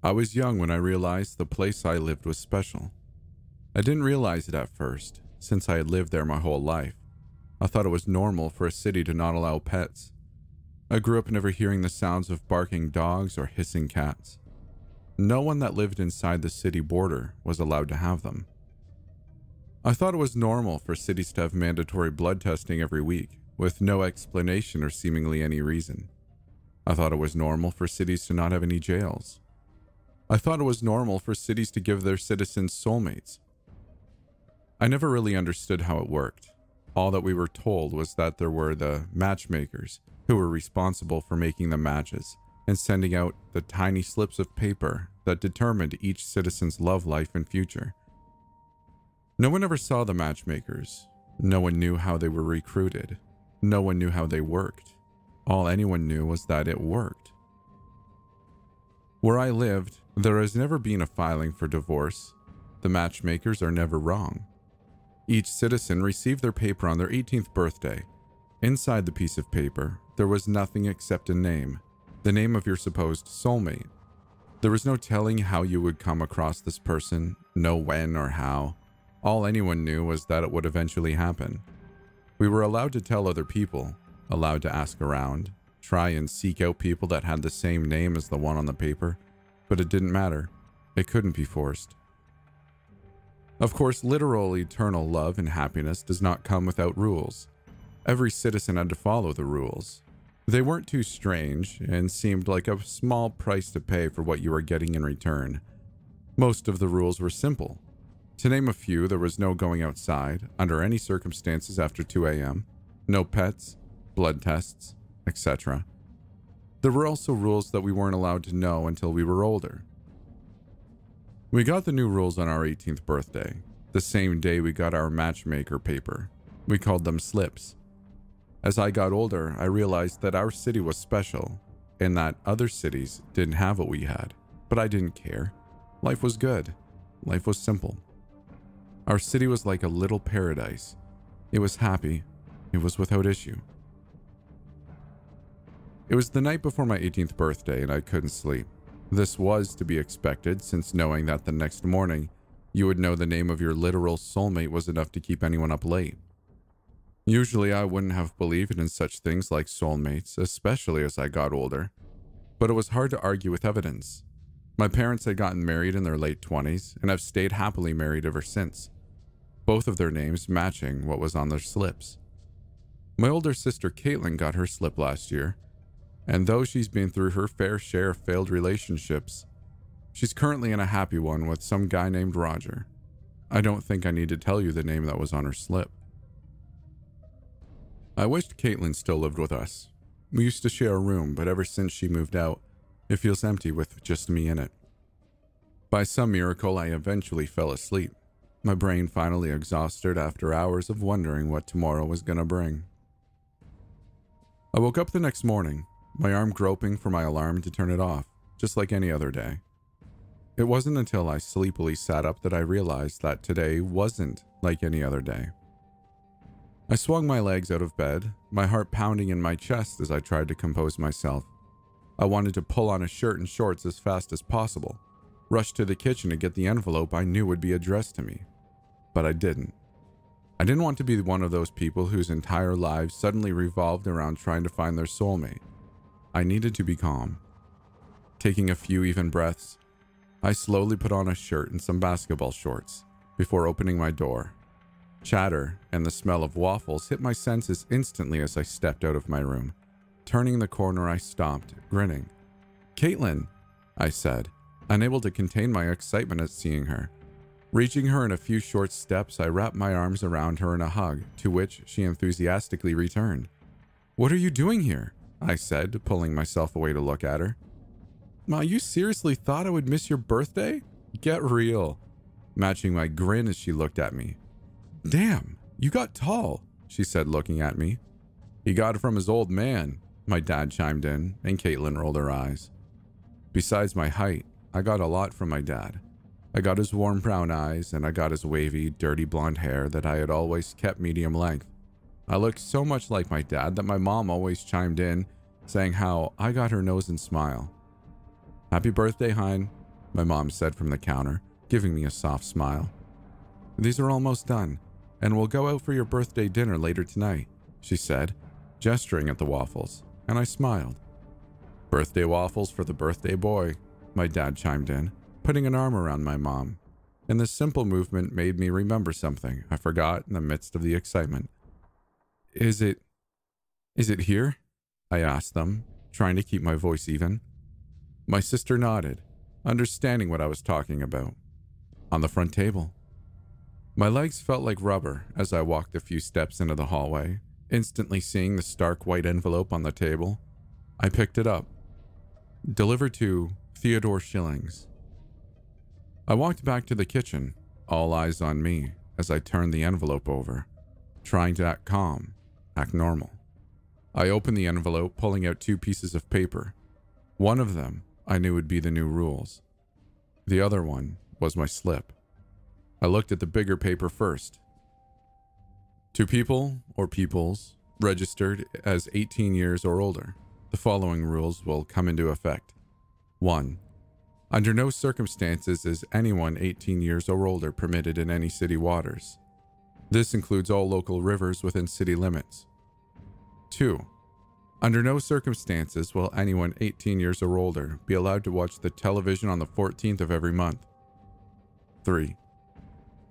I was young when I realized the place I lived was special. I didn't realize it at first, since I had lived there my whole life. I thought it was normal for a city to not allow pets. I grew up never hearing the sounds of barking dogs or hissing cats. No one that lived inside the city border was allowed to have them. I thought it was normal for cities to have mandatory blood testing every week, with no explanation or seemingly any reason. I thought it was normal for cities to not have any jails. I thought it was normal for cities to give their citizens soulmates. I never really understood how it worked. All that we were told was that there were the matchmakers who were responsible for making the matches and sending out the tiny slips of paper that determined each citizen's love life and future. No one ever saw the matchmakers. No one knew how they were recruited. No one knew how they worked. All anyone knew was that it worked. Where I lived, there has never been a filing for divorce. The matchmakers are never wrong. Each citizen received their paper on their 18th birthday. Inside the piece of paper, there was nothing except a name, the name of your supposed soulmate. There was no telling how you would come across this person, no when or how. All anyone knew was that it would eventually happen. We were allowed to tell other people, allowed to ask around, try and seek out people that had the same name as the one on the paper, but it didn't matter. It couldn't be forced. Of course, literal eternal love and happiness does not come without rules. Every citizen had to follow the rules. They weren't too strange and seemed like a small price to pay for what you were getting in return. Most of the rules were simple. To name a few, there was no going outside under any circumstances after 2 a.m., no pets, blood tests, etc. There were also rules that we weren't allowed to know until we were older. We got the new rules on our 18th birthday, the same day we got our matchmaker paper. We called them slips. As I got older, I realized that our city was special and that other cities didn't have what we had, but I didn't care. Life was good. Life was simple. Our city was like a little paradise. It was happy. It was without issue. It was the night before my 18th birthday and I couldn't sleep. This was to be expected, since knowing that the next morning you would know the name of your literal soulmate was enough to keep anyone up late. Usually I wouldn't have believed in such things like soulmates, especially as I got older. But it was hard to argue with evidence. My parents had gotten married in their late 20s and have stayed happily married ever since, both of their names matching what was on their slips. My older sister Caitlin got her slip last year, and though she's been through her fair share of failed relationships, she's currently in a happy one with some guy named Roger. I don't think I need to tell you the name that was on her slip. I wished Caitlin still lived with us. We used to share a room, but ever since she moved out, it feels empty with just me in it. By some miracle, I eventually fell asleep, my brain finally exhausted after hours of wondering what tomorrow was gonna bring. I woke up the next morning, my arm groping for my alarm to turn it off, just like any other day. It wasn't until I sleepily sat up that I realized that today wasn't like any other day. I swung my legs out of bed, my heart pounding in my chest as I tried to compose myself. I wanted to pull on a shirt and shorts as fast as possible, rush to the kitchen to get the envelope I knew would be addressed to me. But I didn't. I didn't want to be one of those people whose entire lives suddenly revolved around trying to find their soulmate. I needed to be calm. Taking a few even breaths, I slowly put on a shirt and some basketball shorts before opening my door. Chatter and the smell of waffles hit my senses instantly as I stepped out of my room. Turning the corner, I stopped, grinning. "Caitlin," I said, unable to contain my excitement at seeing her. Reaching her in a few short steps, I wrapped my arms around her in a hug, to which she enthusiastically returned. "What are you doing here?" I said, pulling myself away to look at her. "Ma, you seriously thought I would miss your birthday? Get real." Matching my grin as she looked at me. "Damn, you got tall," she said, looking at me. "He got it from his old man," my dad chimed in, and Caitlin rolled her eyes. Besides my height, I got a lot from my dad. I got his warm brown eyes, and I got his wavy, dirty blonde hair that I had always kept medium length. I looked so much like my dad that my mom always chimed in, saying how I got her nose and smile. "Happy birthday, Hein," my mom said from the counter, giving me a soft smile. These are almost done, and we'll go out for your birthday dinner later tonight, she said, gesturing at the waffles, and I smiled. Birthday waffles for the birthday boy, my dad chimed in, putting an arm around my mom. And this simple movement made me remember something I forgot in the midst of the excitement. Is it here? I asked them, trying to keep my voice even. My sister nodded, understanding what I was talking about. On the front table. My legs felt like rubber as I walked a few steps into the hallway, instantly seeing the stark white envelope on the table. I picked it up. Delivered to Theodore Schillings. I walked back to the kitchen, all eyes on me as I turned the envelope over, trying to act calm, act normal. I opened the envelope, pulling out 2 pieces of paper. One of them I knew would be the new rules. The other one was my slip. I looked at the bigger paper first. To people or peoples registered as 18 years or older, the following rules will come into effect. 1. Under no circumstances is anyone 18 years or older permitted in any city waters. This includes all local rivers within city limits. 2. Under no circumstances will anyone 18 years or older be allowed to watch the television on the 14th of every month. 3.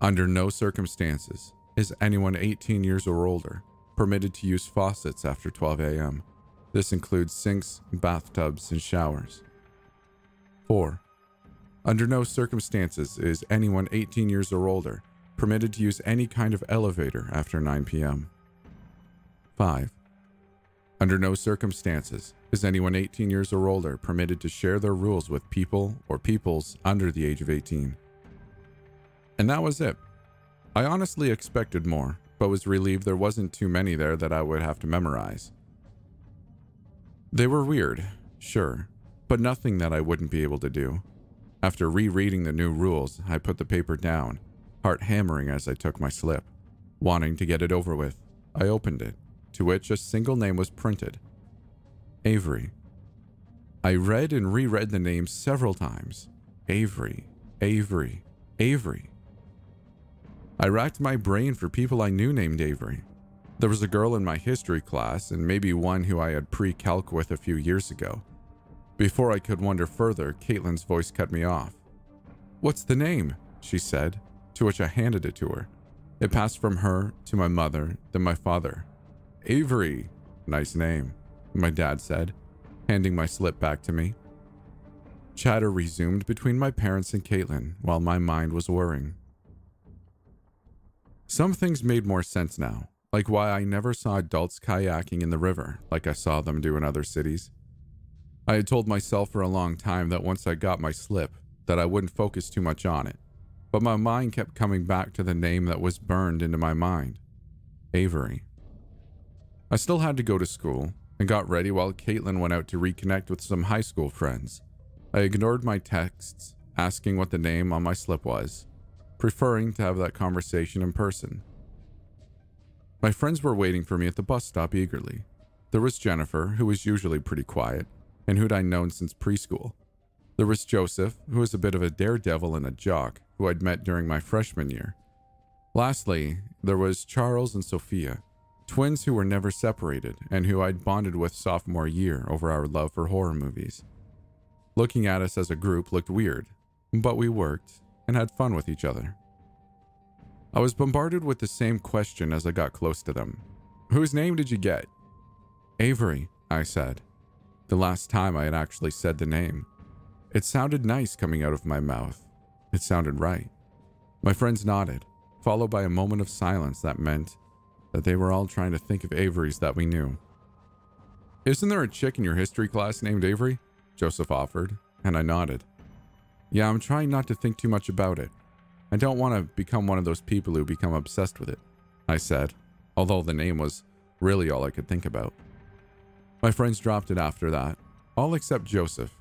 Under no circumstances is anyone 18 years or older permitted to use faucets after 12 a.m. This includes sinks, bathtubs, and showers. 4. Under no circumstances is anyone 18 years or older permitted to use any kind of elevator after 9 p.m. 5. Under no circumstances is anyone 18 years or older permitted to share their rules with people or peoples under the age of 18. And that was it. I honestly expected more, but was relieved there wasn't too many there that I would have to memorize. They were weird, sure, but nothing that I wouldn't be able to do. After rereading the new rules, I put the paper down, heart hammering as I took my slip. Wanting to get it over with, I opened it, to which a single name was printed. Avery. I read and reread the name several times. Avery, Avery, Avery. I racked my brain for people I knew named Avery. There was a girl in my history class, and maybe one who I had pre-calc with a few years ago. Before I could wonder further, Caitlin's voice cut me off. "What's the name?" she said, to which I handed it to her. It passed from her to my mother, then my father. "Avery. Nice name," my dad said, handing my slip back to me. Chatter resumed between my parents and Caitlin while my mind was whirring. Some things made more sense now, like why I never saw adults kayaking in the river like I saw them do in other cities. I had told myself for a long time that once I got my slip, that I wouldn't focus too much on it, but my mind kept coming back to the name that was burned into my mind. Avery. I still had to go to school, and got ready while Caitlin went out to reconnect with some high school friends. I ignored my texts, asking what the name on my slip was, preferring to have that conversation in person. My friends were waiting for me at the bus stop eagerly. There was Jennifer, who was usually pretty quiet, and who'd I known since preschool. There was Joseph, who was a bit of a daredevil and a jock, who I'd met during my freshman year. Lastly, there was Charles and Sophia, twins who were never separated and who I'd bonded with sophomore year over our love for horror movies. Looking at us as a group looked weird, but we worked and had fun with each other. I was bombarded with the same question as I got close to them. "Whose name did you get?" "Avery," I said. The last time I had actually said the name. It sounded nice coming out of my mouth. It sounded right. My friends nodded, followed by a moment of silence that meant that they were all trying to think of Averys that we knew. "Isn't there a chick in your history class named Avery?" Joseph offered, and I nodded. "Yeah, I'm trying not to think too much about it. I don't want to become one of those people who become obsessed with it," I said, although the name was really all I could think about. My friends dropped it after that, all except Joseph.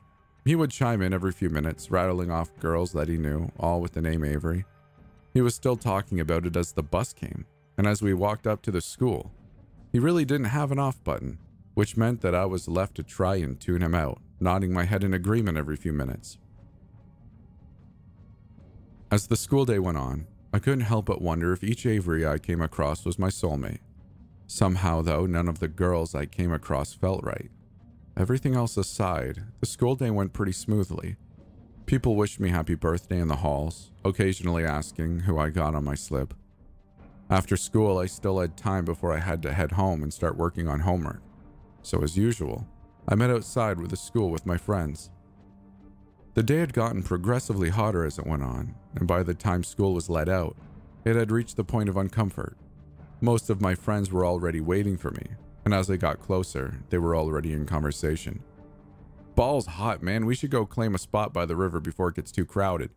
He would chime in every few minutes, rattling off girls that he knew, all with the name Avery. He was still talking about it as the bus came, and as we walked up to the school. He really didn't have an off button, which meant that I was left to try and tune him out, nodding my head in agreement every few minutes. As the school day went on, I couldn't help but wonder if each Avery I came across was my soulmate. Somehow, though, none of the girls I came across felt right. Everything else aside, the school day went pretty smoothly. People wished me happy birthday in the halls, occasionally asking who I got on my slip. After school, I still had time before I had to head home and start working on homework. So as usual, I met outside with the school with my friends. The day had gotten progressively hotter as it went on, and by the time school was let out, it had reached the point of uncomfort. Most of my friends were already waiting for me, and as I got closer, they were already in conversation. "Ball's hot, man. We should go claim a spot by the river before it gets too crowded,"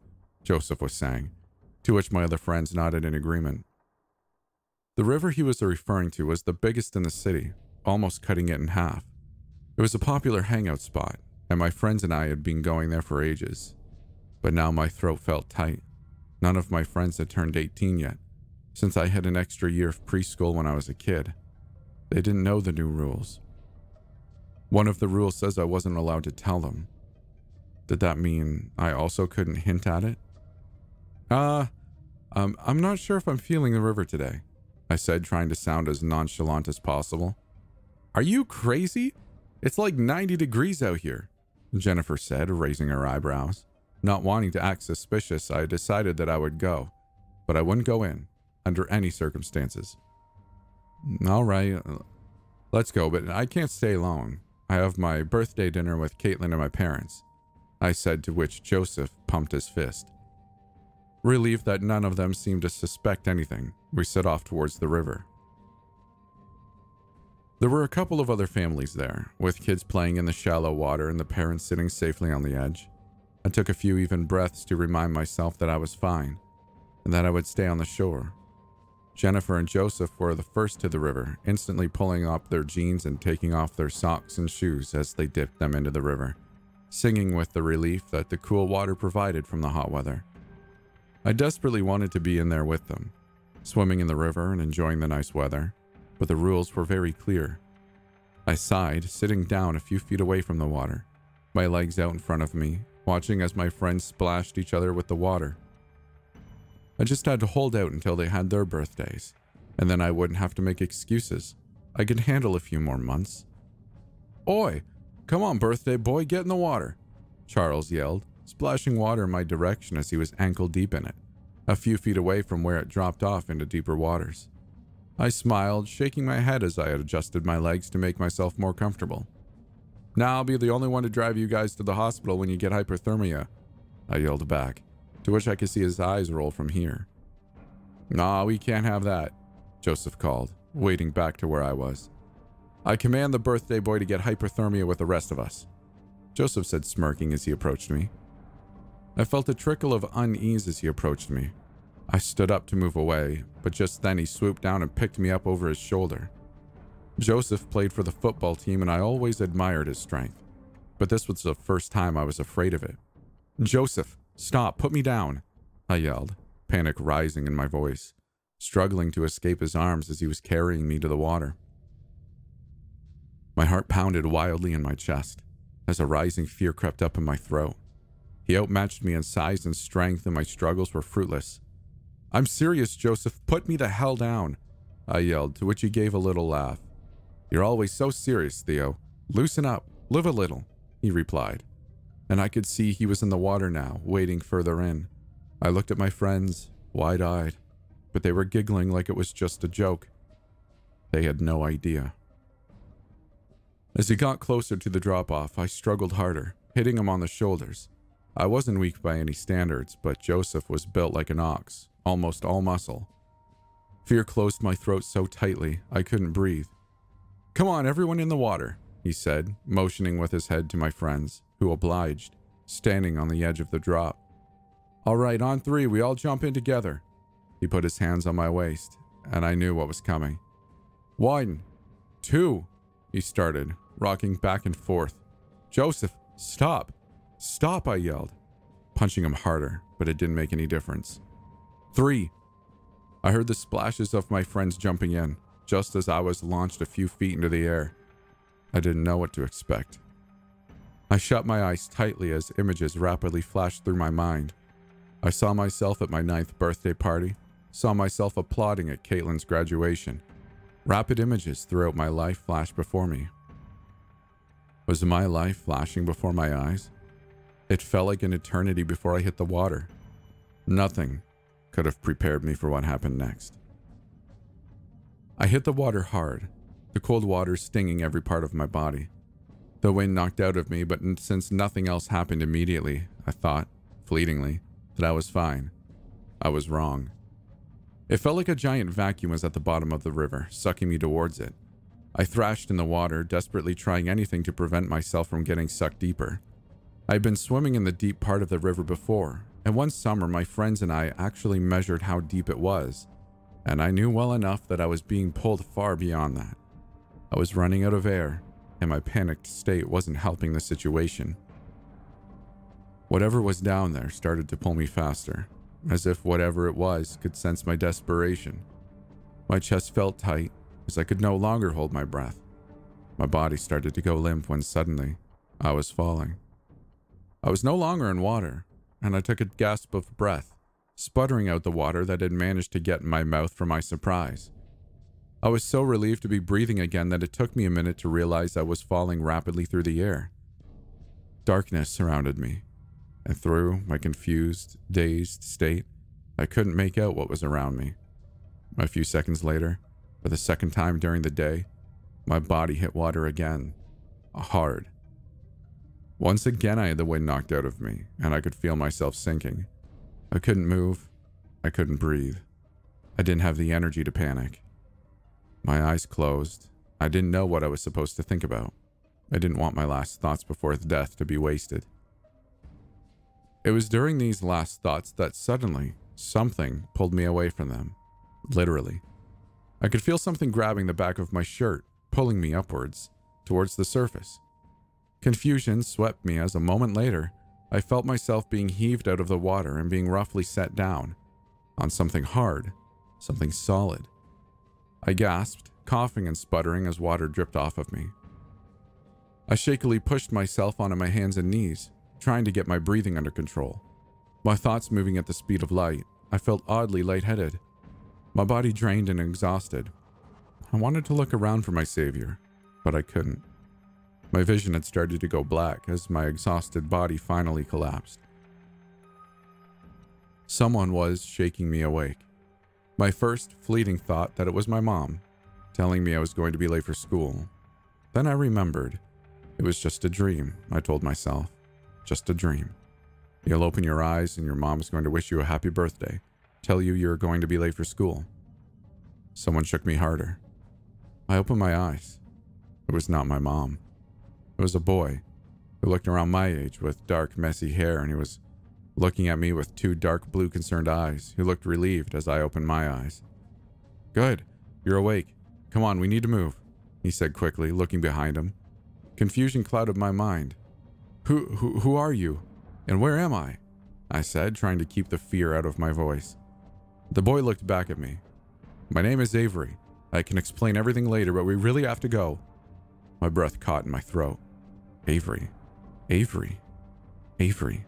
Joseph was saying, to which my other friends nodded in agreement. The river he was referring to was the biggest in the city, almost cutting it in half. It was a popular hangout spot, and my friends and I had been going there for ages. But now my throat felt tight. None of my friends had turned 18 yet, since I had an extra year of preschool when I was a kid. They didn't know the new rules. One of the rules says I wasn't allowed to tell them. Did that mean I also couldn't hint at it? I'm not sure if I'm feeling the river today," I said, trying to sound as nonchalant as possible. "Are you crazy? It's like 90 degrees out here," Jennifer said, raising her eyebrows. Not wanting to act suspicious, I decided that I would go, but I wouldn't go in, under any circumstances. "All right, let's go, but I can't stay long. I have my birthday dinner with Caitlin and my parents," I said, to which Joseph pumped his fist. Relieved that none of them seemed to suspect anything, we set off towards the river. There were a couple of other families there, with kids playing in the shallow water and the parents sitting safely on the edge. I took a few even breaths to remind myself that I was fine, and that I would stay on the shore. Jennifer and Joseph were the first to the river, instantly pulling up their jeans and taking off their socks and shoes as they dipped them into the river, singing with the relief that the cool water provided from the hot weather. I desperately wanted to be in there with them, swimming in the river and enjoying the nice weather, but the rules were very clear. I sighed, sitting down a few feet away from the water, my legs out in front of me, watching as my friends splashed each other with the water. I just had to hold out until they had their birthdays, and then I wouldn't have to make excuses. I could handle a few more months. "Oi, come on, birthday boy, get in the water," Charles yelled, splashing water in my direction as he was ankle deep in it, a few feet away from where it dropped off into deeper waters. I smiled, shaking my head as I adjusted my legs to make myself more comfortable. "Now I'll be the only one to drive you guys to the hospital when you get hypothermia," I yelled back, to which I could see his eyes roll from here. "Nah, we can't have that," Joseph called, wading back to where I was. "I command the birthday boy to get hypothermia with the rest of us," Joseph said, smirking as he approached me. I felt a trickle of unease as he approached me. I stood up to move away, but just then he swooped down and picked me up over his shoulder. Joseph played for the football team and I always admired his strength, but this was the first time I was afraid of it. "Joseph, stop, put me down," I yelled, panic rising in my voice, struggling to escape his arms as he was carrying me to the water. My heart pounded wildly in my chest as a rising fear crept up in my throat. He outmatched me in size and strength, and my struggles were fruitless. "I'm serious, Joseph. Put me the hell down," I yelled, to which he gave a little laugh. "You're always so serious, Theo. Loosen up. Live a little," he replied. And I could see he was in the water now, wading further in. I looked at my friends, wide-eyed, but they were giggling like it was just a joke. They had no idea. As he got closer to the drop-off, I struggled harder, hitting him on the shoulders. I wasn't weak by any standards, but Joseph was built like an ox, almost all muscle. Fear closed my throat so tightly, I couldn't breathe. "Come on, everyone in the water," he said, motioning with his head to my friends, who obliged, standing on the edge of the drop. "All right, on three, we all jump in together." He put his hands on my waist, and I knew what was coming. "1, 2, he started, rocking back and forth. "Joseph, stop! Stop!" I yelled, punching him harder, but it didn't make any difference. 3. I heard the splashes of my friends jumping in, just as I was launched a few feet into the air. I didn't know what to expect. I shut my eyes tightly as images rapidly flashed through my mind. I saw myself at my 9th birthday party, saw myself applauding at Caitlin's graduation. Rapid images throughout my life flashed before me. Was my life flashing before my eyes? It felt like an eternity before I hit the water. Nothing could have prepared me for what happened next. I hit the water hard, the cold water stinging every part of my body. The wind knocked out of me, but since nothing else happened immediately, I thought, fleetingly, that I was fine. I was wrong. It felt like a giant vacuum was at the bottom of the river, sucking me towards it. I thrashed in the water, desperately trying anything to prevent myself from getting sucked deeper. I had been swimming in the deep part of the river before, and one summer my friends and I actually measured how deep it was, and I knew well enough that I was being pulled far beyond that. I was running out of air, and my panicked state wasn't helping the situation. Whatever was down there started to pull me faster, as if whatever it was could sense my desperation. My chest felt tight, as I could no longer hold my breath. My body started to go limp when suddenly, I was falling. I was no longer in water, and I took a gasp of breath, sputtering out the water that had managed to get in my mouth for my surprise. I was so relieved to be breathing again that it took me a minute to realize I was falling rapidly through the air. Darkness surrounded me, and through my confused, dazed state, I couldn't make out what was around me. A few seconds later, for the second time during the day, my body hit water again, hard. Once again I had the wind knocked out of me, and I could feel myself sinking. I couldn't move. I couldn't breathe. I didn't have the energy to panic. My eyes closed. I didn't know what I was supposed to think about. I didn't want my last thoughts before death to be wasted. It was during these last thoughts that suddenly, something pulled me away from them. Literally. I could feel something grabbing the back of my shirt, pulling me upwards, towards the surface. Confusion swept me as a moment later, I felt myself being heaved out of the water and being roughly set down, on something hard, something solid. I gasped, coughing and sputtering as water dripped off of me. I shakily pushed myself onto my hands and knees, trying to get my breathing under control. My thoughts moving at the speed of light, I felt oddly lightheaded. My body drained and exhausted. I wanted to look around for my savior, but I couldn't. My vision had started to go black as my exhausted body finally collapsed. Someone was shaking me awake. My first fleeting thought that it was my mom, telling me I was going to be late for school. Then I remembered. It was just a dream, I told myself. Just a dream. You'll open your eyes and your mom is going to wish you a happy birthday, tell you you're going to be late for school. Someone shook me harder. I opened my eyes. It was not my mom. It was a boy who looked around my age with dark, messy hair, and he was looking at me with two dark blue concerned eyes, who looked relieved as I opened my eyes. Good, you're awake. Come on, we need to move, he said quickly, looking behind him. Confusion clouded my mind. Who are you? And where am I? I said, trying to keep the fear out of my voice. The boy looked back at me. My name is Avery. I can explain everything later, but we really have to go. My breath caught in my throat. Avery. Avery. Avery.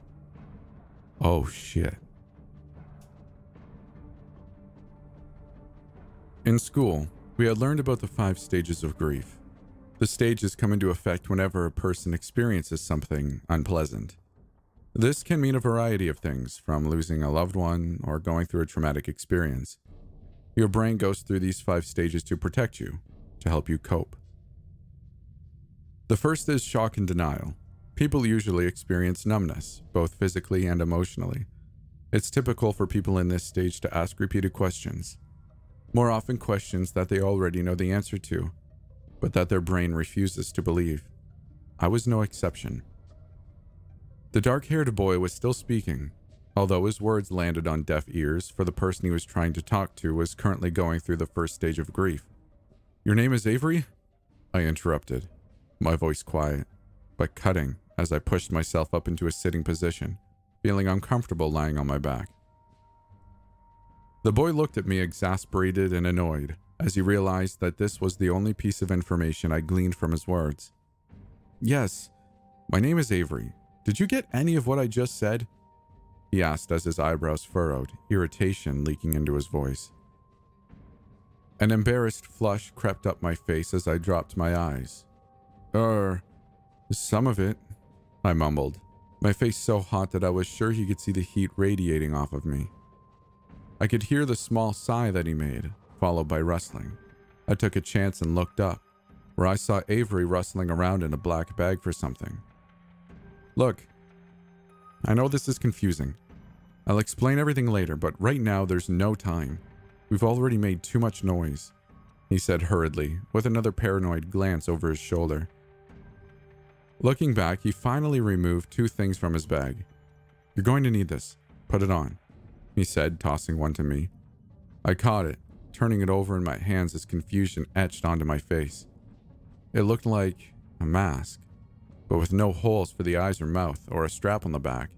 Oh, shit. In school, we had learned about the 5 stages of grief. The stages come into effect whenever a person experiences something unpleasant. This can mean a variety of things, from losing a loved one or going through a traumatic experience. Your brain goes through these 5 stages to protect you, to help you cope. The first is shock and denial. People usually experience numbness, both physically and emotionally. It's typical for people in this stage to ask repeated questions. More often questions that they already know the answer to, but that their brain refuses to believe. I was no exception. The dark-haired boy was still speaking, although his words landed on deaf ears, for the person he was trying to talk to was currently going through the first stage of grief. Your name is Avery? I interrupted, my voice quiet, but cutting as I pushed myself up into a sitting position, feeling uncomfortable lying on my back. The boy looked at me exasperated and annoyed as he realized that this was the only piece of information I gleaned from his words. Yes, my name is Avery. Did you get any of what I just said? he asked as his eyebrows furrowed, irritation leaking into his voice. An embarrassed flush crept up my face as I dropped my eyes. Some of it, I mumbled, my face so hot that I was sure he could see the heat radiating off of me. I could hear the small sigh that he made, followed by rustling. I took a chance and looked up, where I saw Avery rustling around in a black bag for something. Look, I know this is confusing. I'll explain everything later, but right now there's no time. We've already made too much noise, he said hurriedly, with another paranoid glance over his shoulder. Looking back, he finally removed 2 things from his bag. You're going to need this. Put it on, he said, tossing one to me. I caught it, turning it over in my hands as confusion etched onto my face. It looked like a mask, but with no holes for the eyes or mouth or a strap on the back.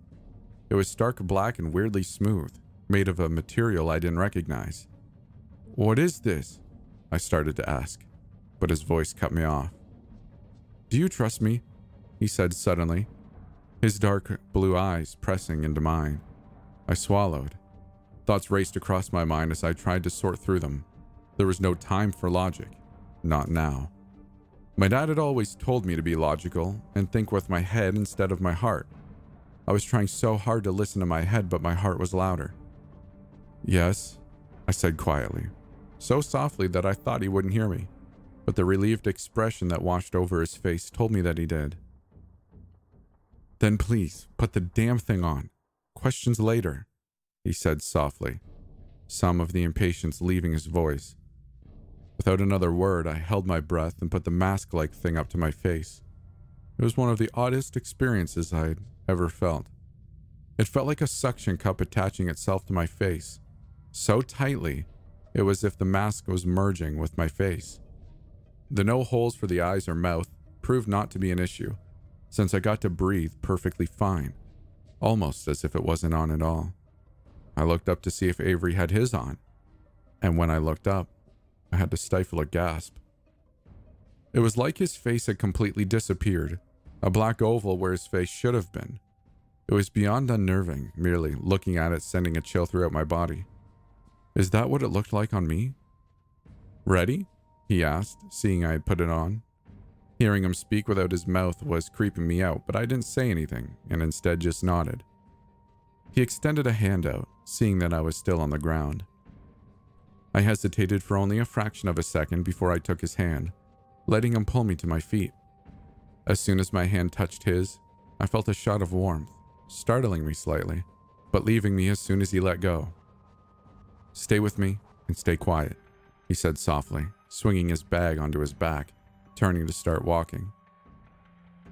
It was stark black and weirdly smooth, made of a material I didn't recognize. What is this? I started to ask, but his voice cut me off. Do you trust me? He said suddenly, his dark blue eyes pressing into mine. I swallowed. Thoughts raced across my mind as I tried to sort through them. There was no time for logic. Not now. My dad had always told me to be logical and think with my head instead of my heart. I was trying so hard to listen to my head, but my heart was louder. Yes, I said quietly, so softly that I thought he wouldn't hear me, but the relieved expression that washed over his face told me that he did. Then please, put the damn thing on. Questions later, he said softly, some of the impatience leaving his voice. Without another word, I held my breath and put the mask-like thing up to my face. It was one of the oddest experiences I'd ever felt. It felt like a suction cup attaching itself to my face, so tightly it was as if the mask was merging with my face. The no holes for the eyes or mouth proved not to be an issue, since I got to breathe perfectly fine, almost as if it wasn't on at all. I looked up to see if Avery had his on, and when I looked up, I had to stifle a gasp. It was like his face had completely disappeared, a black oval where his face should have been. It was beyond unnerving, merely looking at it sending a chill throughout my body. Is that what it looked like on me? Ready? He asked, seeing I had put it on. Hearing him speak without his mouth was creeping me out, but I didn't say anything, and instead just nodded. He extended a hand out, seeing that I was still on the ground. I hesitated for only a fraction of a second before I took his hand, letting him pull me to my feet. As soon as my hand touched his, I felt a shot of warmth, startling me slightly, but leaving me as soon as he let go. Stay with me and stay quiet, he said softly, swinging his bag onto his back, turning to start walking.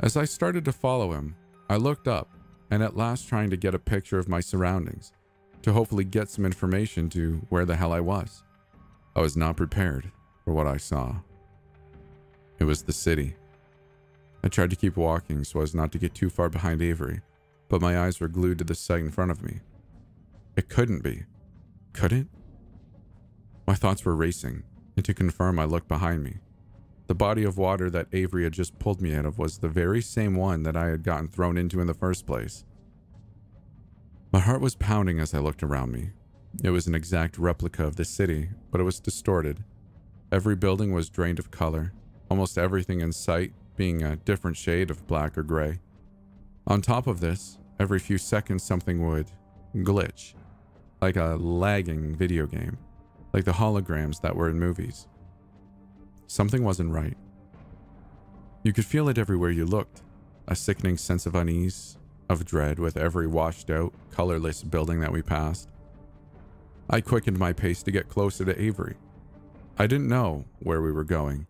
As I started to follow him, I looked up and at last trying to get a picture of my surroundings, to hopefully get some information to where the hell I was. I was not prepared for what I saw. It was the city. I tried to keep walking so as not to get too far behind Avery, but my eyes were glued to the sight in front of me. It couldn't be. Could it? My thoughts were racing, and to confirm I looked behind me. The body of water that Avery had just pulled me out of was the very same one that I had gotten thrown into in the first place. My heart was pounding as I looked around me. It was an exact replica of the city, but it was distorted. Every building was drained of color, almost everything in sight being a different shade of black or gray. On top of this, every few seconds something would glitch, like a lagging video game, like the holograms that were in movies. Something wasn't right. You could feel it everywhere you looked, a sickening sense of unease, of dread with every washed out, colorless building that we passed. I quickened my pace to get closer to Avery. I didn't know where we were going,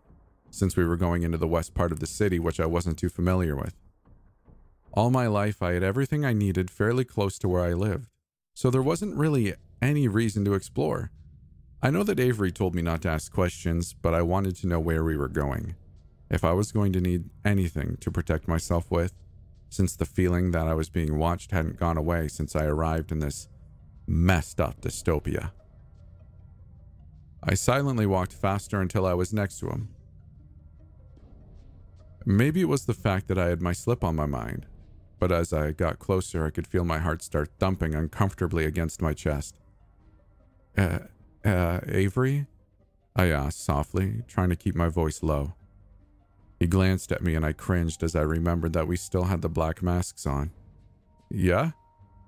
since we were going into the west part of the city, which I wasn't too familiar with. All my life, I had everything I needed fairly close to where I lived, so there wasn't really any reason to explore. I know that Avery told me not to ask questions, but I wanted to know where we were going, if I was going to need anything to protect myself with, since the feeling that I was being watched hadn't gone away since I arrived in this messed up dystopia. I silently walked faster until I was next to him. Maybe it was the fact that I had my slip on my mind, but as I got closer, I could feel my heart start thumping uncomfortably against my chest. Avery? I asked softly, trying to keep my voice low. He glanced at me and I cringed as I remembered that we still had the black masks on. Yeah?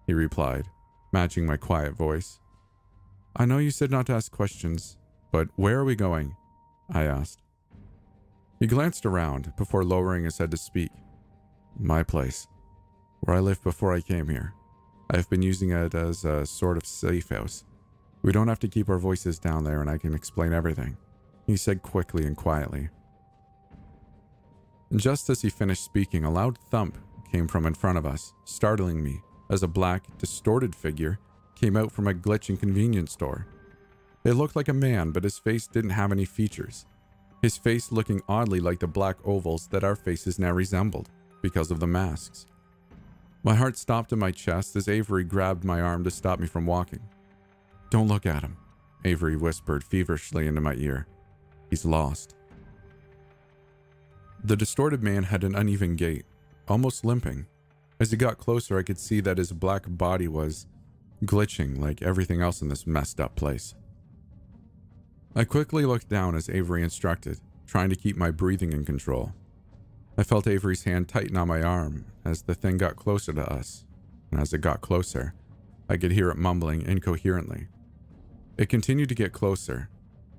He replied, matching my quiet voice. I know you said not to ask questions, but where are we going? I asked. He glanced around before lowering his head to speak. My place, where I lived before I came here. I have been using it as a sort of safe house. We don't have to keep our voices down there and I can explain everything, he said quickly and quietly. Just as he finished speaking, a loud thump came from in front of us, startling me as a black, distorted figure came out from a glitching convenience store. It looked like a man, but his face didn't have any features. His face looking oddly like the black ovals that our faces now resembled because of the masks. My heart stopped in my chest as Avery grabbed my arm to stop me from walking. Don't look at him, Avery whispered feverishly into my ear. He's lost. The distorted man had an uneven gait, almost limping. As he got closer, I could see that his black body was glitching like everything else in this messed up place. I quickly looked down as Avery instructed, trying to keep my breathing in control. I felt Avery's hand tighten on my arm as the thing got closer to us, and as it got closer, I could hear it mumbling incoherently. It continued to get closer,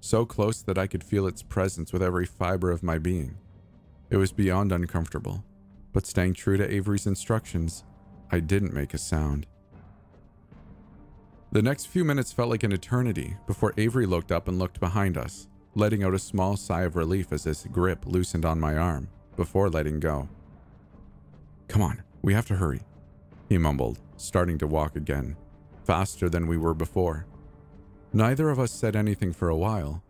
so close that I could feel its presence with every fiber of my being. It was beyond uncomfortable, but staying true to Avery's instructions, I didn't make a sound. The next few minutes felt like an eternity before Avery looked up and looked behind us, letting out a small sigh of relief as his grip loosened on my arm before letting go. Come on, we have to hurry, he mumbled, starting to walk again, faster than we were before. Neither of us said anything for a while.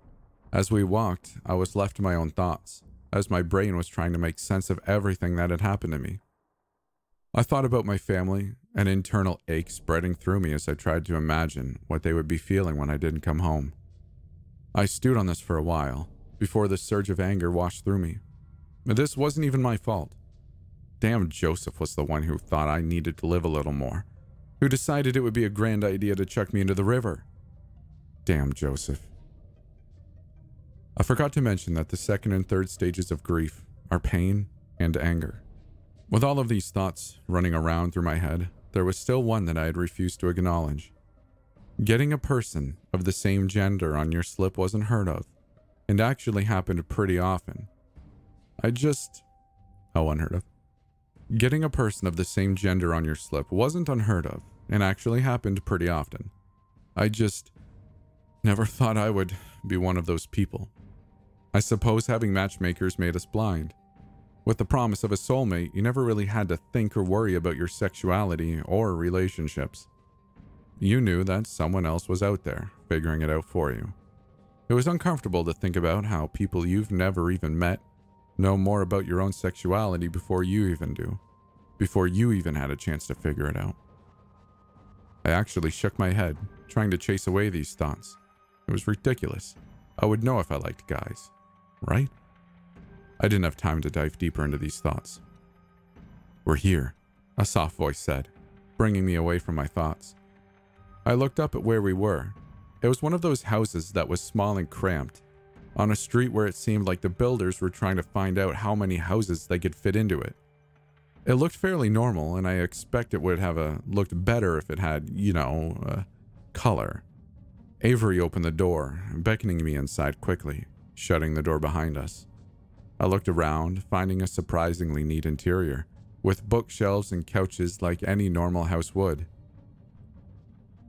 As we walked, I was left to my own thoughts, as my brain was trying to make sense of everything that had happened to me. I thought about my family, an internal ache spreading through me as I tried to imagine what they would be feeling when I didn't come home. I stewed on this for a while, before the surge of anger washed through me. This wasn't even my fault. Damn, Joseph was the one who thought I needed to live a little more, who decided it would be a grand idea to chuck me into the river. Damn, Joseph. I forgot to mention that the second and third stages of grief are pain and anger. With all of these thoughts running around through my head, there was still one that I had refused to acknowledge. Getting a person of the same gender on your slip wasn't heard of, and actually happened pretty often. Unheard of. Getting a person of the same gender on your slip wasn't unheard of, and actually happened pretty often. I just never thought I would be one of those people. I suppose having matchmakers made us blind. With the promise of a soulmate, you never really had to think or worry about your sexuality or relationships. You knew that someone else was out there, figuring it out for you. It was uncomfortable to think about how people you've never even met know more about your own sexuality before you even do, before you even had a chance to figure it out. I actually shook my head, trying to chase away these thoughts. It was ridiculous. I would know if I liked guys, right? I didn't have time to dive deeper into these thoughts. We're here, a soft voice said, bringing me away from my thoughts. I looked up at where we were. It was one of those houses that was small and cramped, on a street where it seemed like the builders were trying to find out how many houses they could fit into it. It looked fairly normal, and I expect it would have looked better if it had, color. Avery opened the door, beckoning me inside quickly, shutting the door behind us. I looked around, finding a surprisingly neat interior, with bookshelves and couches like any normal house would.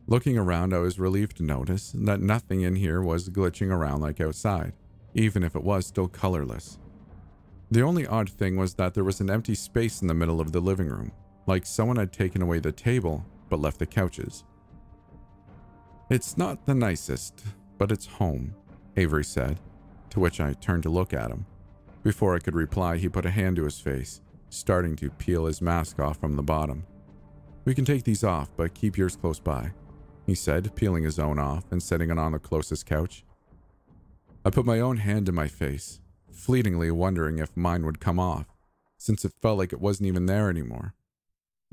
Looking around, I was relieved to notice that nothing in here was glitching around like outside, even if it was still colorless. The only odd thing was that there was an empty space in the middle of the living room, like someone had taken away the table but left the couches. It's not the nicest, but it's home, Avery said, to which I turned to look at him. Before I could reply, he put a hand to his face, starting to peel his mask off from the bottom. We can take these off, but keep yours close by, he said, peeling his own off and setting it on the closest couch. I put my own hand to my face, fleetingly wondering if mine would come off, since it felt like it wasn't even there anymore.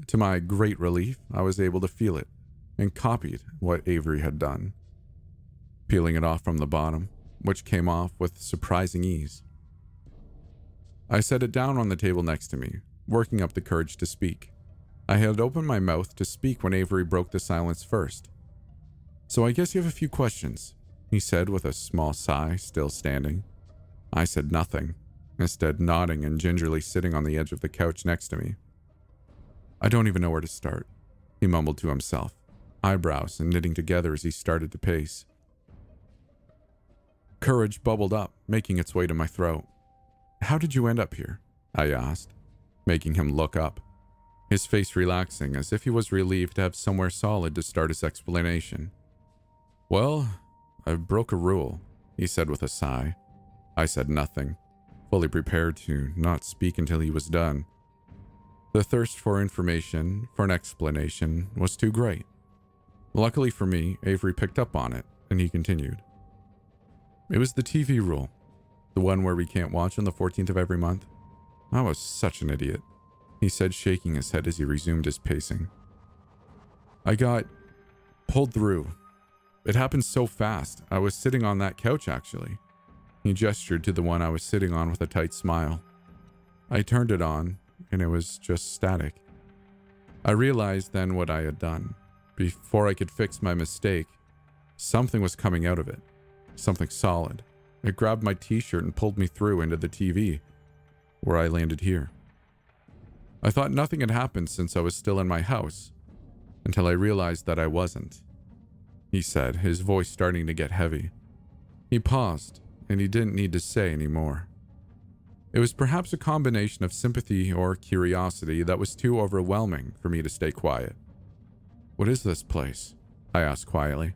To my great relief, I was able to feel it and copied what Avery had done, peeling it off from the bottom, which came off with surprising ease. I set it down on the table next to me, working up the courage to speak. I had opened my mouth to speak when Avery broke the silence first. "So I guess you have a few questions," he said with a small sigh, still standing. I said nothing, instead nodding and gingerly sitting on the edge of the couch next to me. "I don't even know where to start," he mumbled to himself, eyebrows knitting together as he started to pace. Courage bubbled up, making its way to my throat. "How did you end up here?" I asked, making him look up, his face relaxing as if he was relieved to have somewhere solid to start his explanation. "Well, I broke a rule," he said with a sigh. I said nothing, fully prepared to not speak until he was done. The thirst for information, for an explanation, was too great. Luckily for me, Avery picked up on it, and he continued. "It was the TV rule, the one where we can't watch on the 14th of every month. I was such an idiot," he said, shaking his head as he resumed his pacing. "I got pulled through. It happened so fast. I was sitting on that couch, actually." He gestured to the one I was sitting on with a tight smile. I turned it on, and it was just static. I realized then what I had done. Before I could fix my mistake, something was coming out of it. Something solid. It grabbed my t-shirt and pulled me through into the TV, where I landed here. I thought nothing had happened since I was still in my house, until I realized that I wasn't, he said, his voice starting to get heavy. He paused, and he didn't need to say any more. It was perhaps a combination of sympathy or curiosity that was too overwhelming for me to stay quiet. "What is this place?" I asked quietly.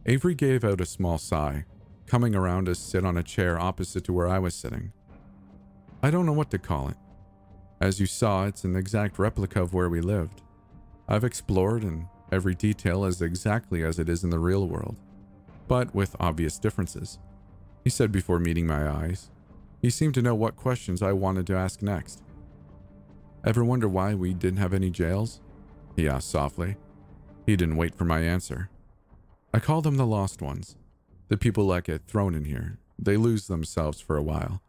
Avery gave out a small sigh, coming around to sit on a chair opposite to where I was sitting. "I don't know what to call it. As you saw, it's an exact replica of where we lived. I've explored, and every detail is exactly as it is in the real world, but with obvious differences," he said before meeting my eyes. He seemed to know what questions I wanted to ask next. "Ever wonder why we didn't have any jails?" he asked softly. He didn't wait for my answer. "I call them the lost ones. The people that get thrown in here. They lose themselves for a while.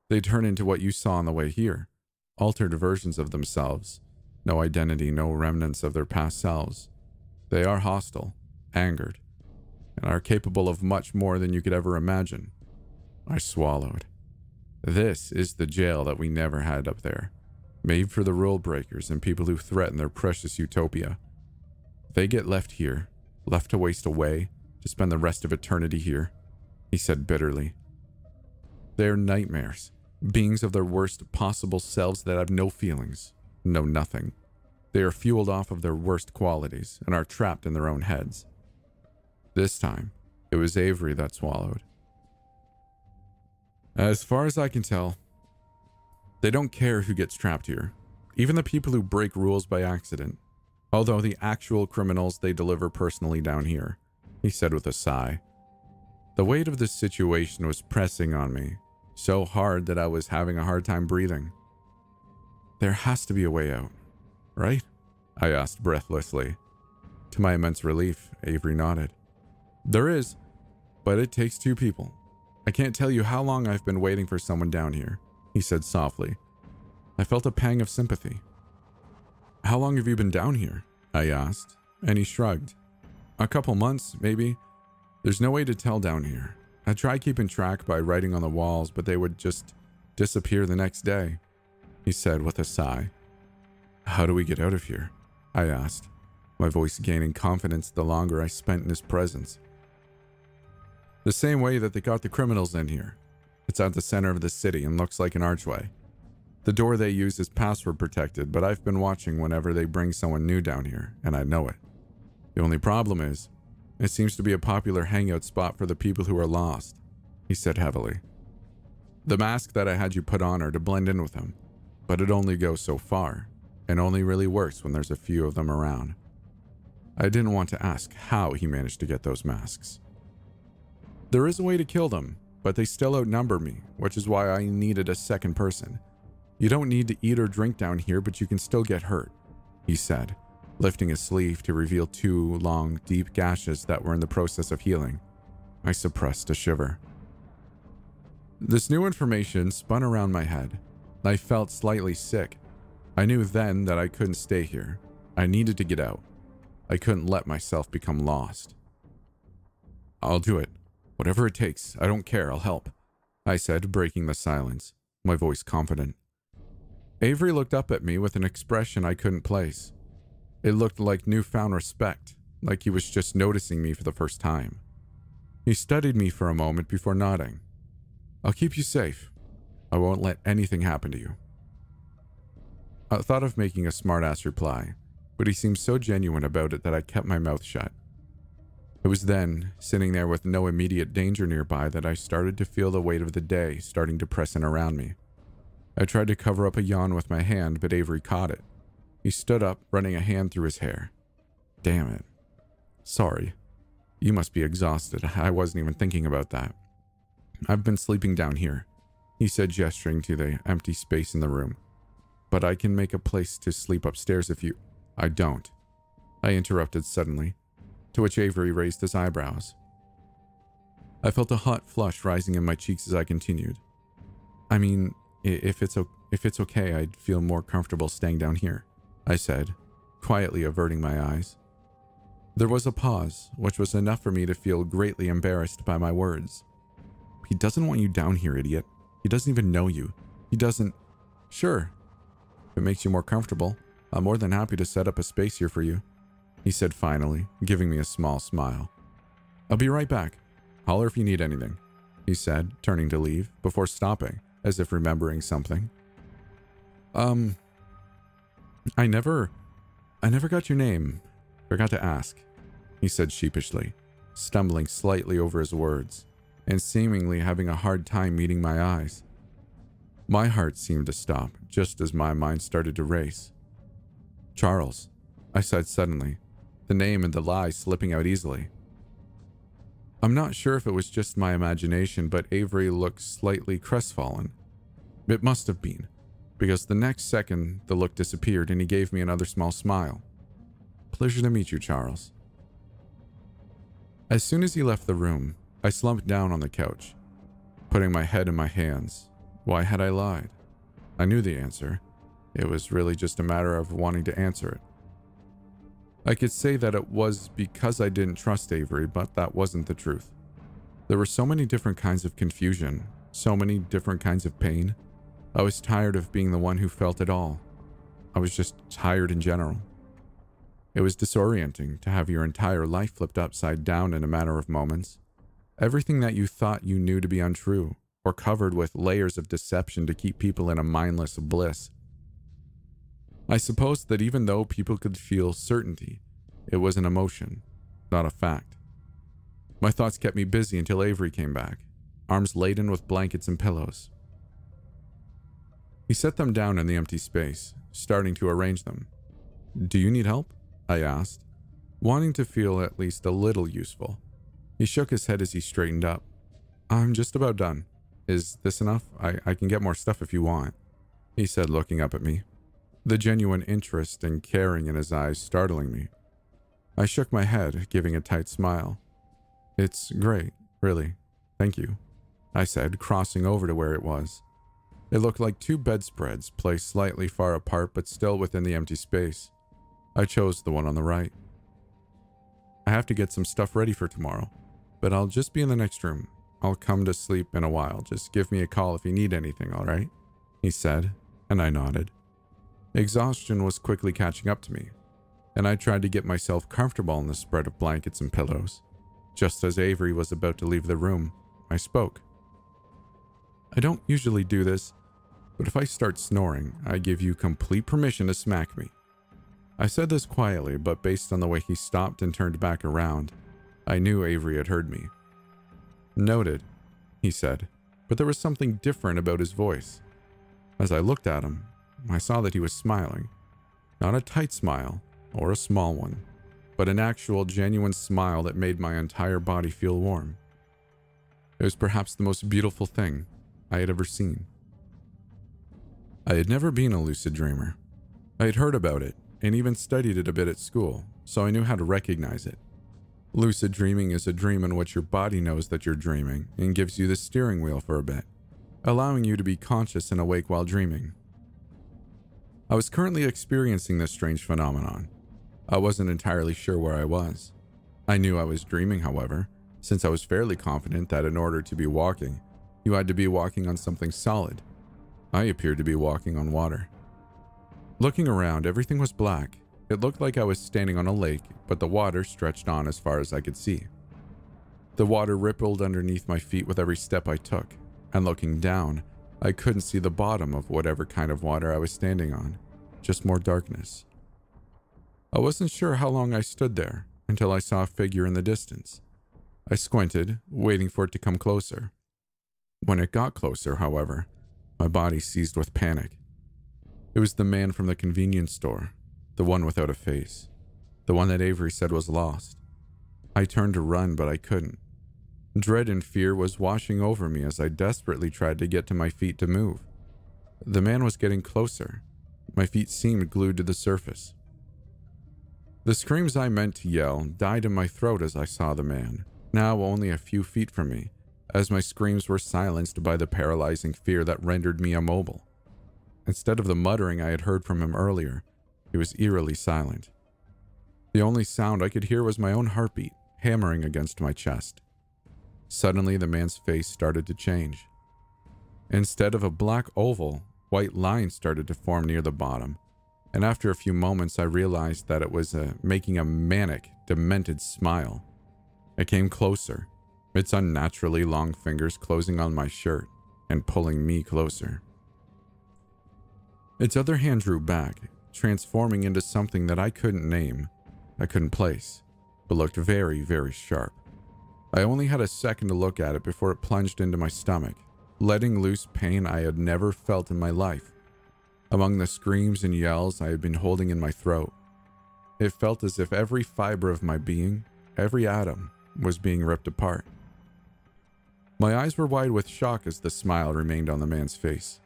They turn into what you saw on the way here. Altered versions of themselves. No identity, no remnants of their past selves. They are hostile, angered, and are capable of much more than you could ever imagine." I swallowed. This is the jail that we never had up there, made for the rule breakers and people who threaten their precious utopia. They get left here, left to waste away, to spend the rest of eternity here, he said bitterly. They're nightmares, beings of their worst possible selves that have no feelings, no nothing. They are fueled off of their worst qualities and are trapped in their own heads. This time, it was Avery that swallowed. As far as I can tell, they don't care who gets trapped here, even the people who break rules by accident, although the actual criminals they deliver personally down here, he said with a sigh. The weight of this situation was pressing on me, so hard that I was having a hard time breathing. "There has to be a way out, right?" I asked breathlessly. To my immense relief, Avery nodded. "There is, but it takes two people. I can't tell you how long I've been waiting for someone down here," he said softly. I felt a pang of sympathy. "How long have you been down here?" I asked, and he shrugged. "A couple months, maybe. There's no way to tell down here. I tried keeping track by writing on the walls, but they would just disappear the next day," he said with a sigh. "How do we get out of here?" I asked, my voice gaining confidence the longer I spent in his presence. "The same way that they got the criminals in here. It's at the center of the city and looks like an archway. The door they use is password protected, but I've been watching whenever they bring someone new down here, and I know it. The only problem is, it seems to be a popular hangout spot for the people who are lost," he said heavily. "The mask that I had you put on are to blend in with them, but it only goes so far, and only really works when there's a few of them around." I didn't want to ask how he managed to get those masks. "There is a way to kill them, but they still outnumber me, which is why I needed a second person. You don't need to eat or drink down here, but you can still get hurt, he said, lifting his sleeve to reveal 2 long, deep gashes that were in the process of healing. I suppressed a shiver. This new information spun around my head. I felt slightly sick. I knew then that I couldn't stay here. I needed to get out. I couldn't let myself become lost. I'll do it. Whatever it takes. I don't care. I'll help, I said, breaking the silence, my voice confident. Avery looked up at me with an expression I couldn't place. It looked like newfound respect, like he was just noticing me for the first time. He studied me for a moment before nodding. I'll keep you safe. I won't let anything happen to you. I thought of making a smart-ass reply, but he seemed so genuine about it that I kept my mouth shut. It was then, sitting there with no immediate danger nearby, that I started to feel the weight of the day starting to press in around me. I tried to cover up a yawn with my hand, but Avery caught it. He stood up, running a hand through his hair. Damn it. Sorry. You must be exhausted. I wasn't even thinking about that. I've been sleeping down here, he said, gesturing to the empty space in the room. But I can make a place to sleep upstairs if you... I don't. I interrupted suddenly, to which Avery raised his eyebrows. I felt a hot flush rising in my cheeks as I continued. I mean, if it's okay, I'd feel more comfortable staying down here, I said, quietly averting my eyes. There was a pause, which was enough for me to feel greatly embarrassed by my words. He doesn't want you down here, idiot. He doesn't even know you. He doesn't... Sure. If it makes you more comfortable, I'm more than happy to set up a space here for you, he said finally, giving me a small smile. I'll be right back. Holler if you need anything, he said, turning to leave, before stopping, as if remembering something. I never got your name. Forgot to ask, he said sheepishly, stumbling slightly over his words, and seemingly having a hard time meeting my eyes. My heart seemed to stop, just as my mind started to race. Charles, I said suddenly, the name and the lie slipping out easily. I'm not sure if it was just my imagination, but Avery looked slightly crestfallen. It must have been, because the next second the look disappeared and he gave me another small smile. Pleasure to meet you, Charles. As soon as he left the room, I slumped down on the couch, putting my head in my hands. Why had I lied? I knew the answer. It was really just a matter of wanting to answer it. I could say that it was because I didn't trust Avery, but that wasn't the truth. There were so many different kinds of confusion, so many different kinds of pain. I was tired of being the one who felt it all. I was just tired in general. It was disorienting to have your entire life flipped upside down in a matter of moments. Everything that you thought you knew to be untrue, or covered with layers of deception to keep people in a mindless bliss. I supposed that even though people could feel certainty, it was an emotion, not a fact. My thoughts kept me busy until Avery came back, arms laden with blankets and pillows. He set them down in the empty space, starting to arrange them. Do you need help? I asked, wanting to feel at least a little useful. He shook his head as he straightened up. I'm just about done. Is this enough? I can get more stuff if you want, he said, looking up at me, the genuine interest and caring in his eyes startling me. I shook my head, giving a tight smile. It's great, really. Thank you, I said, crossing over to where it was. It looked like 2 bedspreads placed slightly far apart but still within the empty space. I chose the one on the right. I have to get some stuff ready for tomorrow, but I'll just be in the next room. I'll come to sleep in a while. Just give me a call if you need anything, all right? He said, and I nodded. Exhaustion was quickly catching up to me, and I tried to get myself comfortable in the spread of blankets and pillows. Just as Avery was about to leave the room, I spoke. I don't usually do this, but if I start snoring, I give you complete permission to smack me. I said this quietly, but based on the way he stopped and turned back around, I knew Avery had heard me. Noted, he said, but there was something different about his voice. As I looked at him, I saw that he was smiling. Not a tight smile, or a small one, but an actual genuine smile that made my entire body feel warm. It was perhaps the most beautiful thing I had ever seen. I had never been a lucid dreamer. I had heard about it and even studied it a bit at school, so I knew how to recognize it. Lucid dreaming is a dream in which your body knows that you're dreaming and gives you the steering wheel for a bit, allowing you to be conscious and awake while dreaming. I was currently experiencing this strange phenomenon. I wasn't entirely sure where I was. I knew I was dreaming, however, since I was fairly confident that in order to be walking, you had to be walking on something solid. I appeared to be walking on water. Looking around, everything was black. It looked like I was standing on a lake, but the water stretched on as far as I could see. The water rippled underneath my feet with every step I took, and looking down, I couldn't see the bottom of whatever kind of water I was standing on, just more darkness. I wasn't sure how long I stood there until I saw a figure in the distance. I squinted, waiting for it to come closer. When it got closer, however, my body seized with panic. It was the man from the convenience store, the one without a face, the one that Avery said was lost. I turned to run, but I couldn't. Dread and fear was washing over me as I desperately tried to get to my feet to move. The man was getting closer. My feet seemed glued to the surface. The screams I meant to yell died in my throat as I saw the man, now only a few feet from me, as my screams were silenced by the paralyzing fear that rendered me immobile. Instead of the muttering I had heard from him earlier, he was eerily silent. The only sound I could hear was my own heartbeat hammering against my chest. Suddenly, the man's face started to change. Instead of a black oval, white lines started to form near the bottom, and after a few moments I realized that it was making a manic, demented smile. It came closer, its unnaturally long fingers closing on my shirt and pulling me closer. Its other hand drew back, transforming into something that I couldn't name, I couldn't place, but looked very, very sharp. I only had a second to look at it before it plunged into my stomach, letting loose pain I had never felt in my life. Among the screams and yells I had been holding in my throat, it felt as if every fiber of my being, every atom, was being ripped apart. My eyes were wide with shock as the smile remained on the man's face.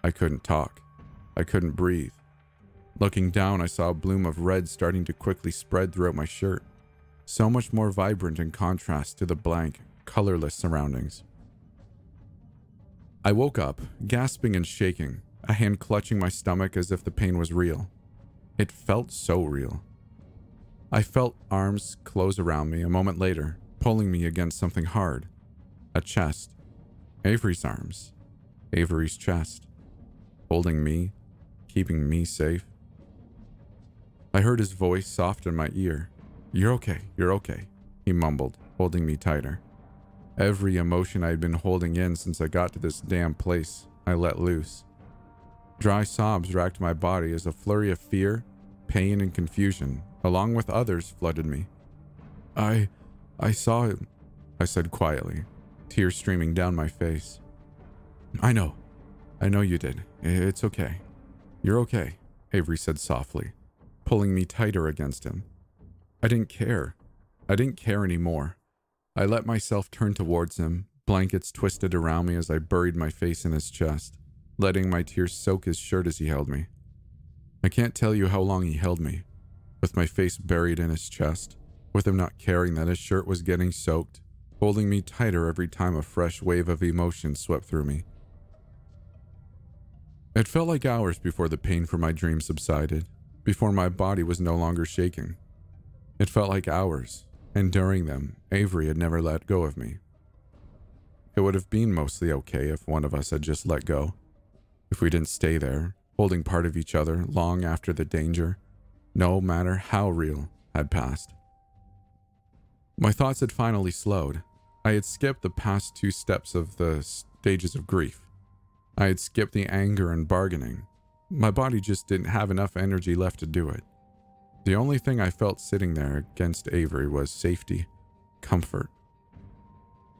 I couldn't talk. I couldn't breathe. Looking down, I saw a bloom of red starting to quickly spread throughout my shirt, so much more vibrant in contrast to the blank, colorless surroundings. I woke up, gasping and shaking, a hand clutching my stomach as if the pain was real. It felt so real. I felt arms close around me a moment later, pulling me against something hard. A chest. Avery's arms. Avery's chest. Holding me, keeping me safe. I heard his voice soft in my ear. You're okay, he mumbled, holding me tighter. Every emotion I had been holding in since I got to this damn place, I let loose. Dry sobs racked my body as a flurry of fear, pain, and confusion, along with others, flooded me. I saw him, I said quietly, tears streaming down my face. I know you did. It's okay. You're okay, Avery said softly, pulling me tighter against him. I didn't care. I didn't care anymore. I let myself turn towards him, blankets twisted around me as I buried my face in his chest, letting my tears soak his shirt as he held me. I can't tell you how long he held me, with my face buried in his chest, with him not caring that his shirt was getting soaked, holding me tighter every time a fresh wave of emotion swept through me. It felt like hours before the pain from my dream subsided, before my body was no longer shaking. It felt like hours, and during them, Avery had never let go of me. It would have been mostly okay if one of us had just let go, if we didn't stay there, holding part of each other long after the danger, no matter how real, had passed. My thoughts had finally slowed. I had skipped the past 2 steps of the stages of grief. I had skipped the anger and bargaining. My body just didn't have enough energy left to do it. The only thing I felt sitting there against Avery was safety, comfort.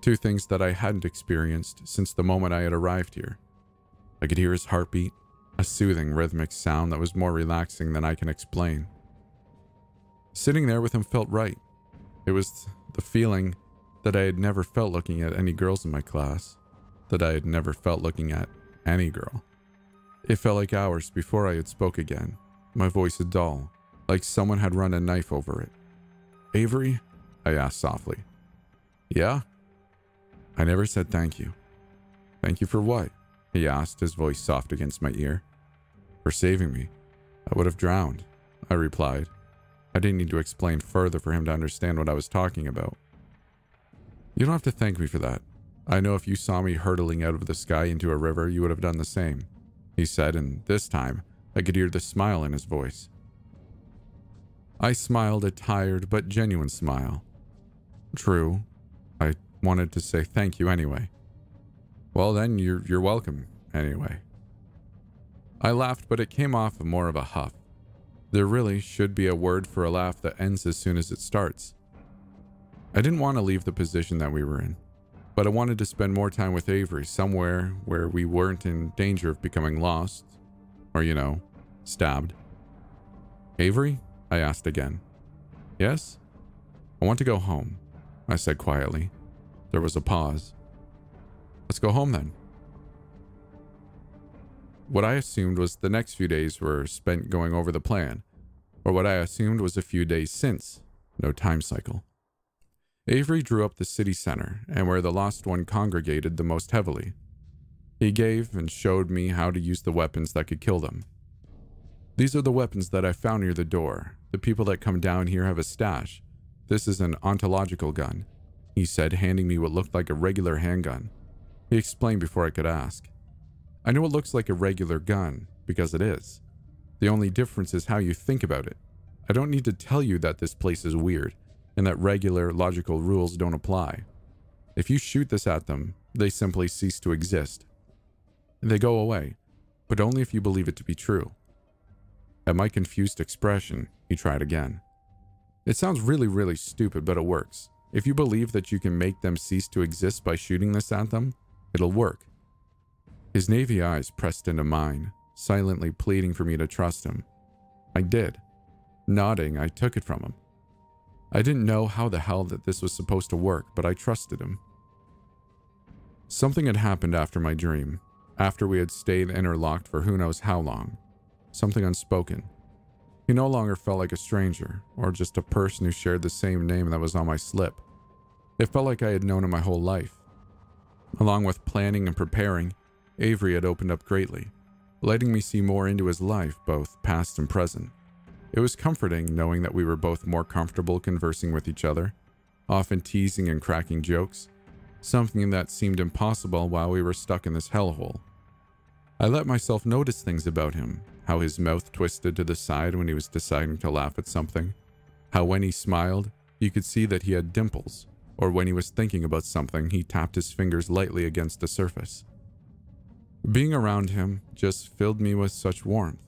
2 things that I hadn't experienced since the moment I had arrived here. I could hear his heartbeat, a soothing rhythmic sound that was more relaxing than I can explain. Sitting there with him felt right. It was the feeling that I had never felt looking at any girls in my class, that I had never felt looking at any girl. It felt like hours before I had spoke again, my voice dull, like someone had run a knife over it. Avery? I asked softly. Yeah? I never said thank you. Thank you for what? He asked, his voice soft against my ear. For saving me. I would have drowned, I replied. I didn't need to explain further for him to understand what I was talking about. You don't have to thank me for that. I know if you saw me hurtling out of the sky into a river, you would have done the same, he said, and this time I could hear the smile in his voice. I smiled a tired but genuine smile. True. I wanted to say thank you anyway. Well then, you're welcome, anyway. I laughed, but it came off more of a huff. There really should be a word for a laugh that ends as soon as it starts. I didn't want to leave the position that we were in, but I wanted to spend more time with Avery somewhere where we weren't in danger of becoming lost, or, stabbed. Avery? I asked again. Yes? I want to go home, I said quietly. There was a pause. Let's go home then. What I assumed was the next few days were spent going over the plan, or what I assumed was a few days since, no time cycle. Avery drew up the city center and where the Lost One congregated the most heavily. He gave and showed me how to use the weapons that could kill them. These are the weapons that I found near the door. The people that come down here have a stash. This is an ontological gun, he said, handing me what looked like a regular handgun. He explained before I could ask. I know it looks like a regular gun, because it is. The only difference is how you think about it. I don't need to tell you that this place is weird, and that regular, logical rules don't apply. If you shoot this at them, they simply cease to exist. They go away, but only if you believe it to be true. At my confused expression, he tried again. It sounds really stupid, but it works. If you believe that you can make them cease to exist by shooting this at them, it'll work. His navy eyes pressed into mine, silently pleading for me to trust him. I did. Nodding, I took it from him. I didn't know how the hell that this was supposed to work, but I trusted him. Something had happened after my dream, after we had stayed interlocked for who knows how long. Something unspoken. He no longer felt like a stranger, or just a person who shared the same name that was on my slip. It felt like I had known him my whole life. Along with planning and preparing, Avery had opened up greatly, letting me see more into his life, both past and present. It was comforting knowing that we were both more comfortable conversing with each other, often teasing and cracking jokes, something that seemed impossible while we were stuck in this hellhole. I let myself notice things about him, how his mouth twisted to the side when he was deciding to laugh at something, how when he smiled, you could see that he had dimples, or when he was thinking about something, he tapped his fingers lightly against the surface. Being around him just filled me with such warmth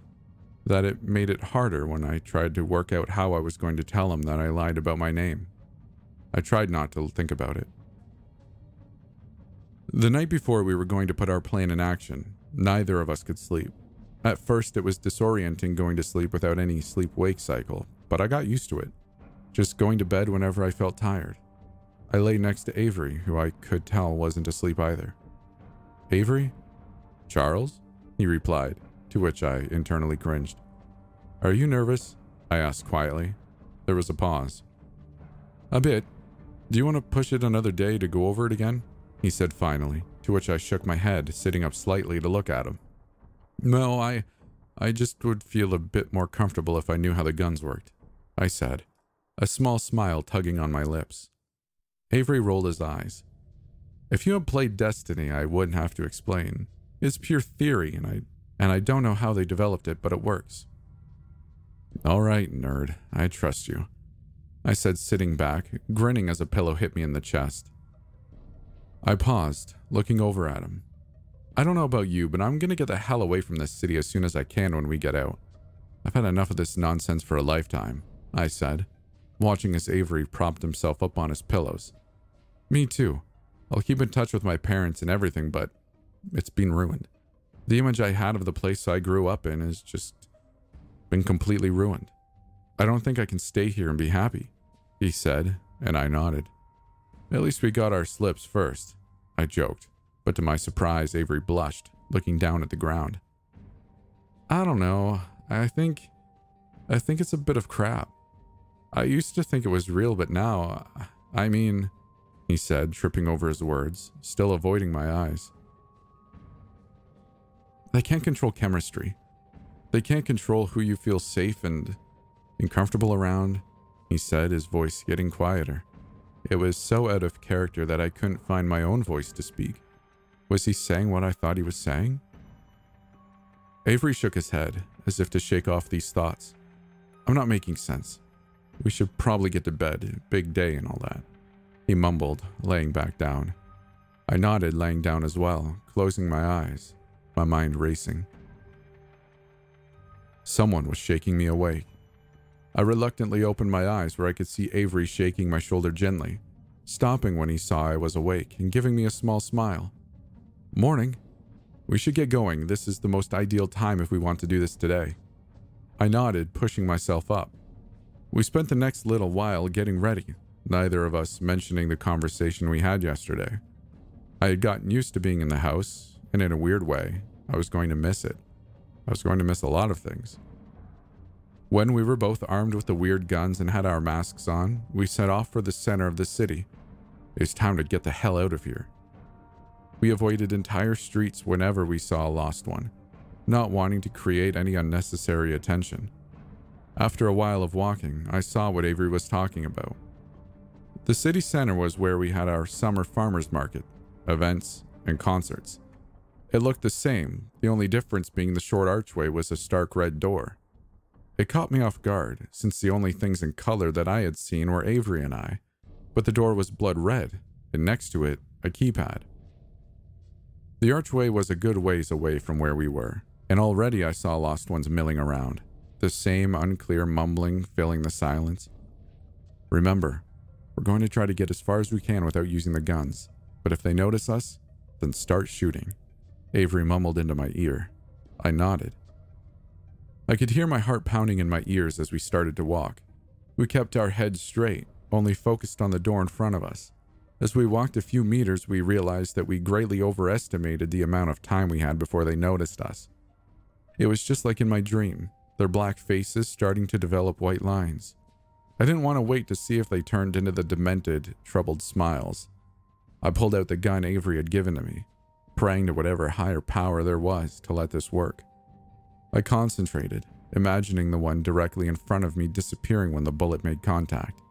that it made it harder when I tried to work out how I was going to tell him that I lied about my name. I tried not to think about it. The night before we were going to put our plan in action, neither of us could sleep. At first, it was disorienting going to sleep without any sleep-wake cycle, but I got used to it, just going to bed whenever I felt tired. I lay next to Avery, who I could tell wasn't asleep either. Avery? Charles? He replied, to which I internally cringed. Are you nervous? I asked quietly. There was a pause. A bit. Do you want to push it another day to go over it again? He said finally, to which I shook my head, sitting up slightly to look at him. No, I just would feel a bit more comfortable if I knew how the guns worked, I said, a small smile tugging on my lips. Avery rolled his eyes. If you had played Destiny, I wouldn't have to explain. It's pure theory, and I don't know how they developed it, but it works. All right, nerd, I trust you, I said, sitting back, grinning as a pillow hit me in the chest. I paused, looking over at him. I don't know about you, but I'm gonna get the hell away from this city as soon as I can when we get out. I've had enough of this nonsense for a lifetime, I said, watching as Avery propped himself up on his pillows. Me too. I'll keep in touch with my parents and everything, but it's been ruined. The image I had of the place I grew up in has just been completely ruined. I don't think I can stay here and be happy, he said, and I nodded. At least we got our slips first, I joked, but to my surprise, Avery blushed, looking down at the ground. I don't know. I think it's a bit of crap. I used to think it was real, but now, I mean, he said, tripping over his words, still avoiding my eyes. They can't control chemistry. They can't control who you feel safe and comfortable around, he said, his voice getting quieter. It was so out of character that I couldn't find my own voice to speak. Was he saying what I thought he was saying? Avery shook his head, as if to shake off these thoughts. I'm not making sense. We should probably get to bed. Big day and all that. He mumbled, laying back down. I nodded, laying down as well, closing my eyes, my mind racing. Someone was shaking me awake. I reluctantly opened my eyes where I could see Avery shaking my shoulder gently, stopping when he saw I was awake and giving me a small smile. Morning. We should get going. This is the most ideal time if we want to do this today. I nodded, pushing myself up. We spent the next little while getting ready, neither of us mentioning the conversation we had yesterday. I had gotten used to being in the house, and in a weird way, I was going to miss it. I was going to miss a lot of things. When we were both armed with the weird guns and had our masks on, we set off for the center of the city. It's time to get the hell out of here. We avoided entire streets whenever we saw a lost one, not wanting to create any unnecessary attention. After a while of walking, I saw what Avery was talking about. The city center was where we had our summer farmers market, events, and concerts. It looked the same, the only difference being the short archway was a stark red door. It caught me off guard, since the only things in color that I had seen were Avery and I, but the door was blood red, and next to it, a keypad. The archway was a good ways away from where we were, and already I saw lost ones milling around, the same unclear mumbling filling the silence. Remember, we're going to try to get as far as we can without using the guns, but if they notice us, then start shooting. Avery mumbled into my ear. I nodded. I could hear my heart pounding in my ears as we started to walk. We kept our heads straight, only focused on the door in front of us. As we walked a few meters, we realized that we greatly overestimated the amount of time we had before they noticed us. It was just like in my dream, their black faces starting to develop white lines. I didn't want to wait to see if they turned into the demented, troubled smiles. I pulled out the gun Avery had given to me, praying to whatever higher power there was to let this work. I concentrated, imagining the one directly in front of me disappearing when the bullet made contact.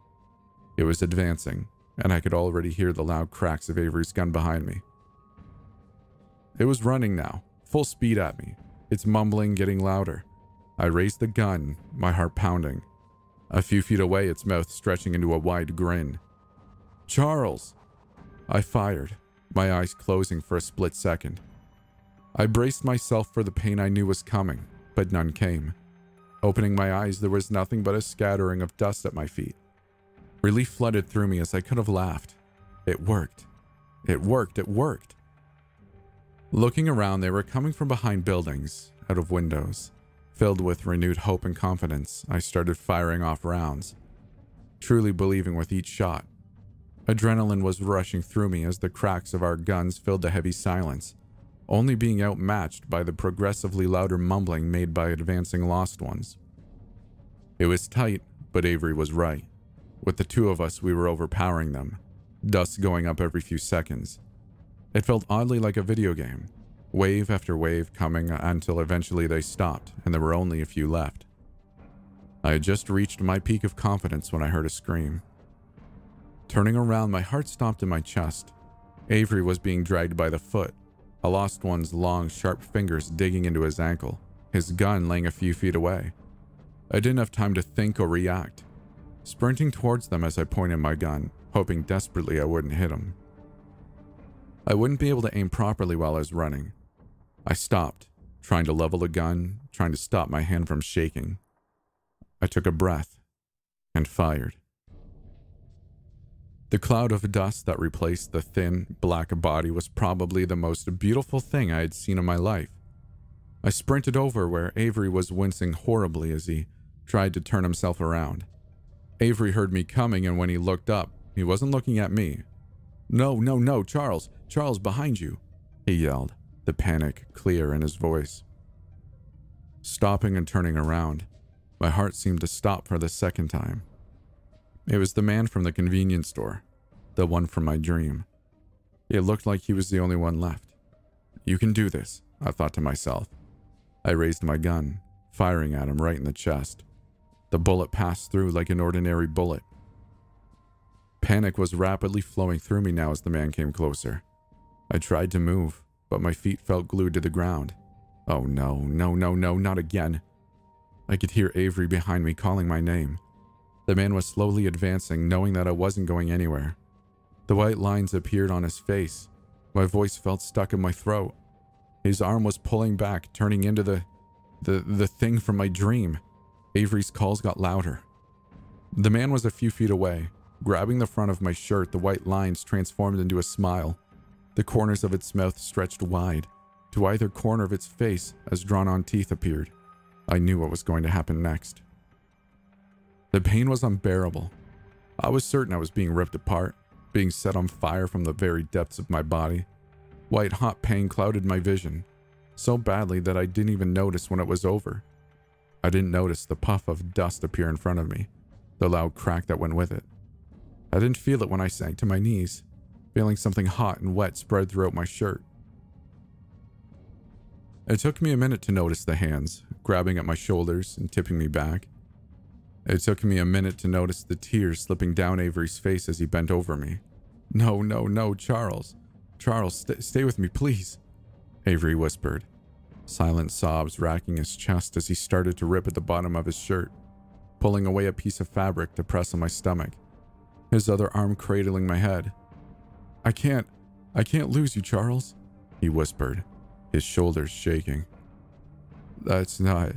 It was advancing, and I could already hear the loud cracks of Avery's gun behind me. It was running now, full speed at me, its mumbling getting louder. I raised the gun, my heart pounding. A few feet away, its mouth stretching into a wide grin. Charles! I fired, my eyes closing for a split second. I braced myself for the pain I knew was coming, but none came. Opening my eyes, there was nothing but a scattering of dust at my feet. Relief flooded through me as I could have laughed. It worked. It worked. It worked. Looking around, they were coming from behind buildings, out of windows. Filled with renewed hope and confidence, I started firing off rounds, truly believing with each shot. Adrenaline was rushing through me as the cracks of our guns filled the heavy silence, only being outmatched by the progressively louder mumbling made by advancing lost ones. It was tight, but Avery was right. With the two of us, we were overpowering them, dust going up every few seconds. It felt oddly like a video game, wave after wave coming until eventually they stopped and there were only a few left. I had just reached my peak of confidence when I heard a scream. Turning around, my heart stopped in my chest. Avery was being dragged by the foot, a lost one's long, sharp fingers digging into his ankle, his gun laying a few feet away. I didn't have time to think or react, sprinting towards them as I pointed my gun, hoping desperately I wouldn't hit him. I wouldn't be able to aim properly while I was running. I stopped, trying to level the gun, trying to stop my hand from shaking. I took a breath and fired. The cloud of dust that replaced the thin, black body was probably the most beautiful thing I had seen in my life. I sprinted over where Avery was wincing horribly as he tried to turn himself around. Avery heard me coming, and when he looked up, he wasn't looking at me. No, Charles! Charles, behind you! He yelled, the panic clear in his voice. Stopping and turning around, my heart seemed to stop for the second time. It was the man from the convenience store, the one from my dream. It looked like he was the only one left. You can do this, I thought to myself. I raised my gun, firing at him right in the chest. The bullet passed through like an ordinary bullet. Panic was rapidly flowing through me now as the man came closer. I tried to move, but my feet felt glued to the ground. Oh no, no, no, no, not again. I could hear Avery behind me calling my name. The man was slowly advancing, knowing that I wasn't going anywhere. The white lines appeared on his face. My voice felt stuck in my throat. His arm was pulling back, turning into the thing from my dream. Avery's calls got louder. The man was a few feet away. Grabbing the front of my shirt, the white lines transformed into a smile. The corners of its mouth stretched wide. To either corner of its face, as drawn-on teeth appeared. I knew what was going to happen next. The pain was unbearable. I was certain I was being ripped apart, being set on fire from the very depths of my body. White hot pain clouded my vision, so badly that I didn't even notice when it was over. I didn't notice the puff of dust appear in front of me, the loud crack that went with it. I didn't feel it when I sank to my knees, feeling something hot and wet spread throughout my shirt. It took me a minute to notice the hands, grabbing at my shoulders and tipping me back. It took me a minute to notice the tears slipping down Avery's face as he bent over me. No, no, no, Charles. Charles, stay with me, please, Avery whispered, silent sobs racking his chest as he started to rip at the bottom of his shirt, pulling away a piece of fabric to press on my stomach, his other arm cradling my head. I can't lose you, Charles, he whispered, his shoulders shaking. That's not,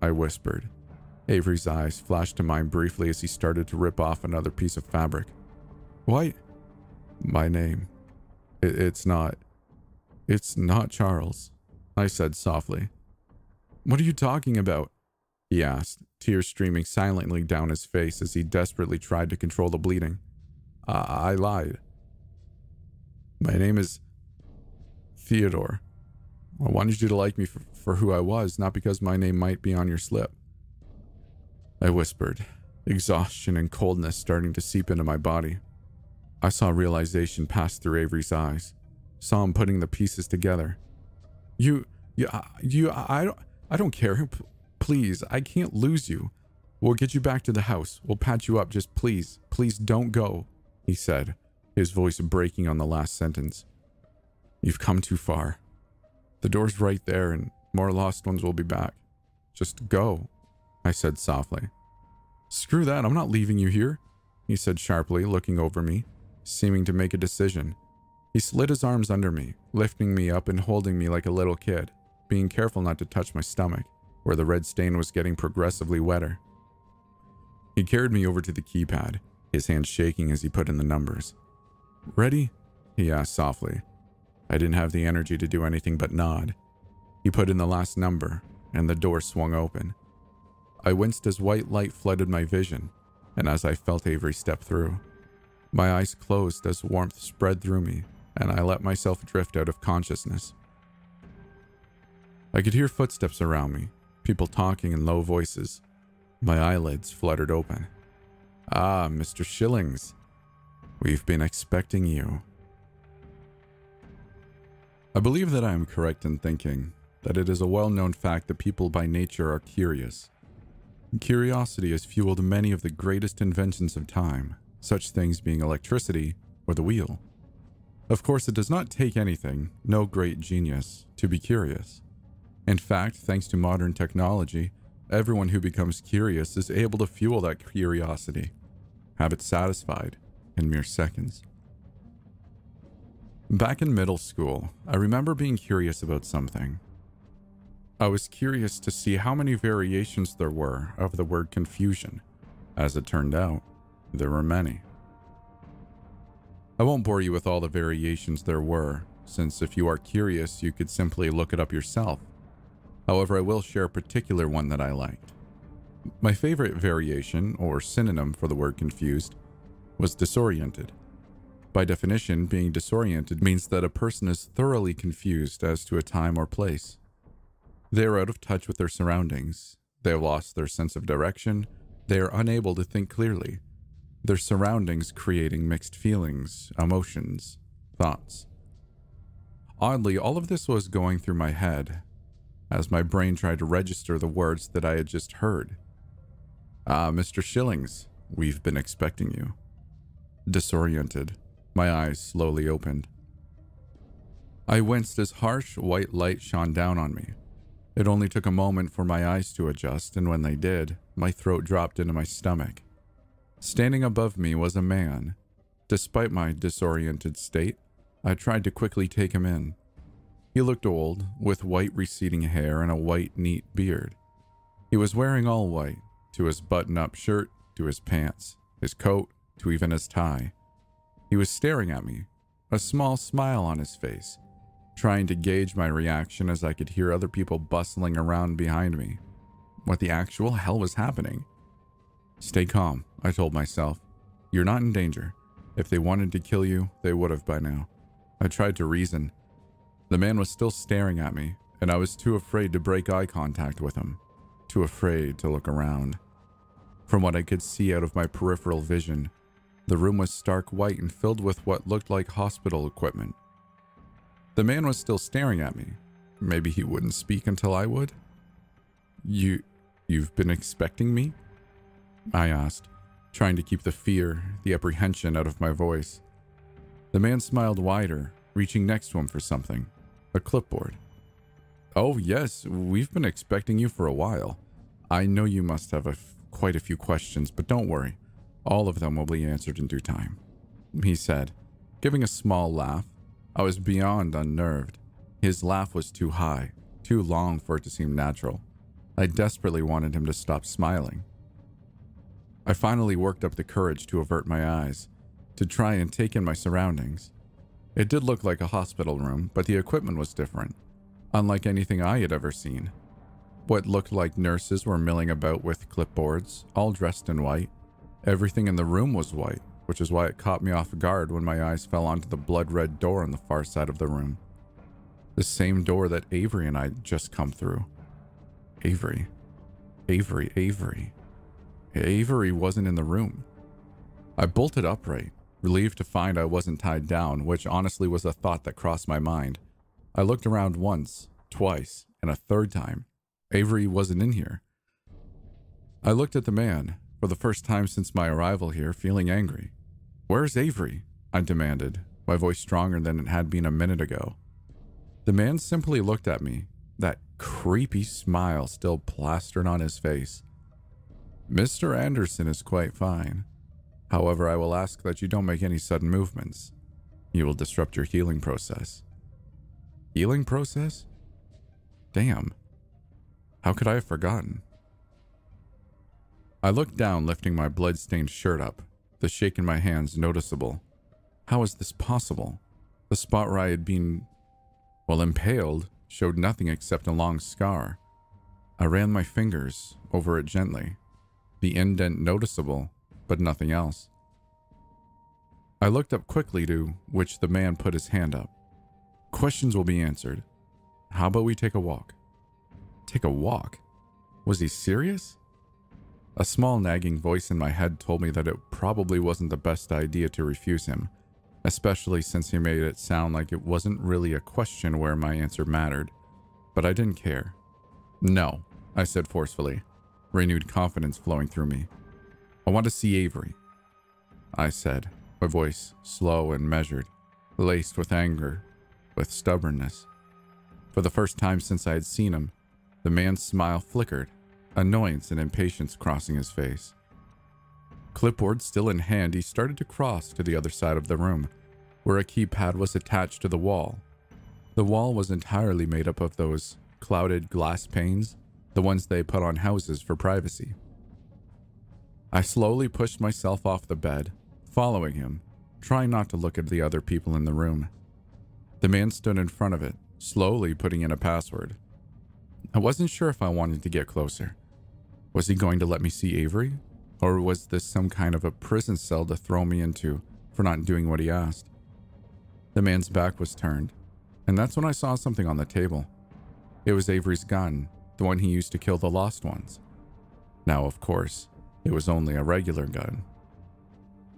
I whispered. Avery's eyes flashed to mine briefly as he started to rip off another piece of fabric. What? My name. It's not Charles, I said softly. What are you talking about? He asked, tears streaming silently down his face as he desperately tried to control the bleeding. I lied. My name is Theodore. I wanted you to like me for who I was, not because my name might be on your slip. I whispered, exhaustion and coldness starting to seep into my body. I saw realization pass through Avery's eyes, saw him putting the pieces together. I don't care. Please, I can't lose you. We'll get you back to the house. We'll patch you up. Just please don't go, he said, his voice breaking on the last sentence. You've come too far. The door's right there and more lost ones will be back. Just go, I said softly. Screw that, I'm not leaving you here, he said sharply, looking over me, seeming to make a decision. He slid his arms under me, lifting me up and holding me like a little kid, being careful not to touch my stomach, where the red stain was getting progressively wetter. He carried me over to the keypad, his hand shaking as he put in the numbers. Ready? He asked softly. I didn't have the energy to do anything but nod. He put in the last number, and the door swung open. I winced as white light flooded my vision, and as I felt Avery step through. My eyes closed as warmth spread through me, and I let myself drift out of consciousness. I could hear footsteps around me, people talking in low voices. My eyelids fluttered open. Ah, Mr. Shillings. We've been expecting you. I believe that I am correct in thinking that it is a well-known fact that people by nature are curious. Curiosity has fueled many of the greatest inventions of time, such things being electricity or the wheel. Of course, it does not take anything, no great genius, to be curious. In fact, thanks to modern technology, everyone who becomes curious is able to fuel that curiosity, have it satisfied in mere seconds. Back in middle school, I remember being curious about something. I was curious to see how many variations there were of the word confusion. As it turned out, there were many. I won't bore you with all the variations there were, since if you are curious, you could simply look it up yourself. However, I will share a particular one that I liked. My favorite variation, or synonym for the word confused, was disoriented. By definition, being disoriented means that a person is thoroughly confused as to a time or place. They are out of touch with their surroundings. They have lost their sense of direction. They are unable to think clearly. Their surroundings creating mixed feelings, emotions, thoughts. Oddly, all of this was going through my head as my brain tried to register the words that I had just heard. Mr. Shillings, we've been expecting you. Disoriented, my eyes slowly opened. I winced as harsh white light shone down on me. It only took a moment for my eyes to adjust, and when they did, my throat dropped into my stomach. Standing above me was a man. Despite my disoriented state, I tried to quickly take him in. He looked old, with white receding hair and a white, neat beard. He was wearing all white, to his button-up shirt, to his pants, his coat, to even his tie. He was staring at me, a small smile on his face, trying to gauge my reaction as I could hear other people bustling around behind me. What the actual hell was happening? Stay calm, I told myself. You're not in danger. If they wanted to kill you, they would have by now. I tried to reason. The man was still staring at me, and I was too afraid to break eye contact with him, too afraid to look around. From what I could see out of my peripheral vision, the room was stark white and filled with what looked like hospital equipment. The man was still staring at me. Maybe he wouldn't speak until I would? You've been expecting me? I asked, trying to keep the fear, the apprehension out of my voice. The man smiled wider, reaching next to him for something. A clipboard. Oh yes, we've been expecting you for a while. I know you must have quite a few questions, but don't worry. All of them will be answered in due time, he said, giving a small laugh. I was beyond unnerved. His laugh was too high, too long for it to seem natural. I desperately wanted him to stop smiling. I finally worked up the courage to avert my eyes, to try and take in my surroundings. It did look like a hospital room, but the equipment was different, unlike anything I had ever seen. What looked like nurses were milling about with clipboards, all dressed in white. Everything in the room was white, which is why it caught me off guard when my eyes fell onto the blood-red door on the far side of the room. The same door that Avery and I had just come through. Avery. Avery wasn't in the room. I bolted upright, relieved to find I wasn't tied down, which honestly was a thought that crossed my mind. I looked around once, twice, and a third time. Avery wasn't in here. I looked at the man, for the first time since my arrival here, feeling angry. "Where's Avery?" I demanded, my voice stronger than it had been a minute ago. The man simply looked at me, that creepy smile still plastered on his face. "Mr. Anderson is quite fine. However, I will ask that you don't make any sudden movements. You will disrupt your healing process." Healing process? Damn. How could I have forgotten? I looked down, lifting my blood-stained shirt up, the shake in my hands noticeable. How is this possible? The spot where I had been, impaled showed nothing except a long scar. I ran my fingers over it gently. The indent noticeable, but nothing else. I looked up quickly, to which the man put his hand up. "Questions will be answered. How about we take a walk?" Take a walk? Was he serious? A small nagging voice in my head told me that it probably wasn't the best idea to refuse him, especially since he made it sound like it wasn't really a question where my answer mattered. But I didn't care. "No," I said forcefully, renewed confidence flowing through me. "I want to see Avery," I said, my voice slow and measured, laced with anger, with stubbornness. For the first time since I had seen him, the man's smile flickered, annoyance and impatience crossing his face. Clipboard still in hand, he started to cross to the other side of the room, where a keypad was attached to the wall. The wall was entirely made up of those clouded glass panes, the ones they put on houses for privacy. I slowly pushed myself off the bed, following him, trying not to look at the other people in the room. The man stood in front of it, slowly putting in a password. I wasn't sure if I wanted to get closer. Was he going to let me see Avery? Or was this some kind of a prison cell to throw me into for not doing what he asked? The man's back was turned, and that's when I saw something on the table. It was Avery's gun, the one he used to kill the lost ones. Now, of course, it was only a regular gun.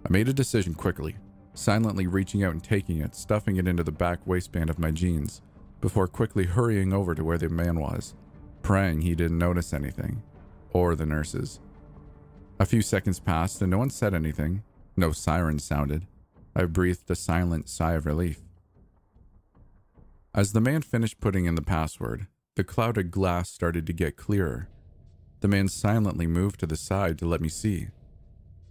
I made a decision quickly, silently reaching out and taking it, stuffing it into the back waistband of my jeans, before quickly hurrying over to where the man was, praying he didn't notice anything, or the nurses. A few seconds passed and no one said anything. No sirens sounded. I breathed a silent sigh of relief. As the man finished putting in the password, the clouded glass started to get clearer. The man silently moved to the side to let me see.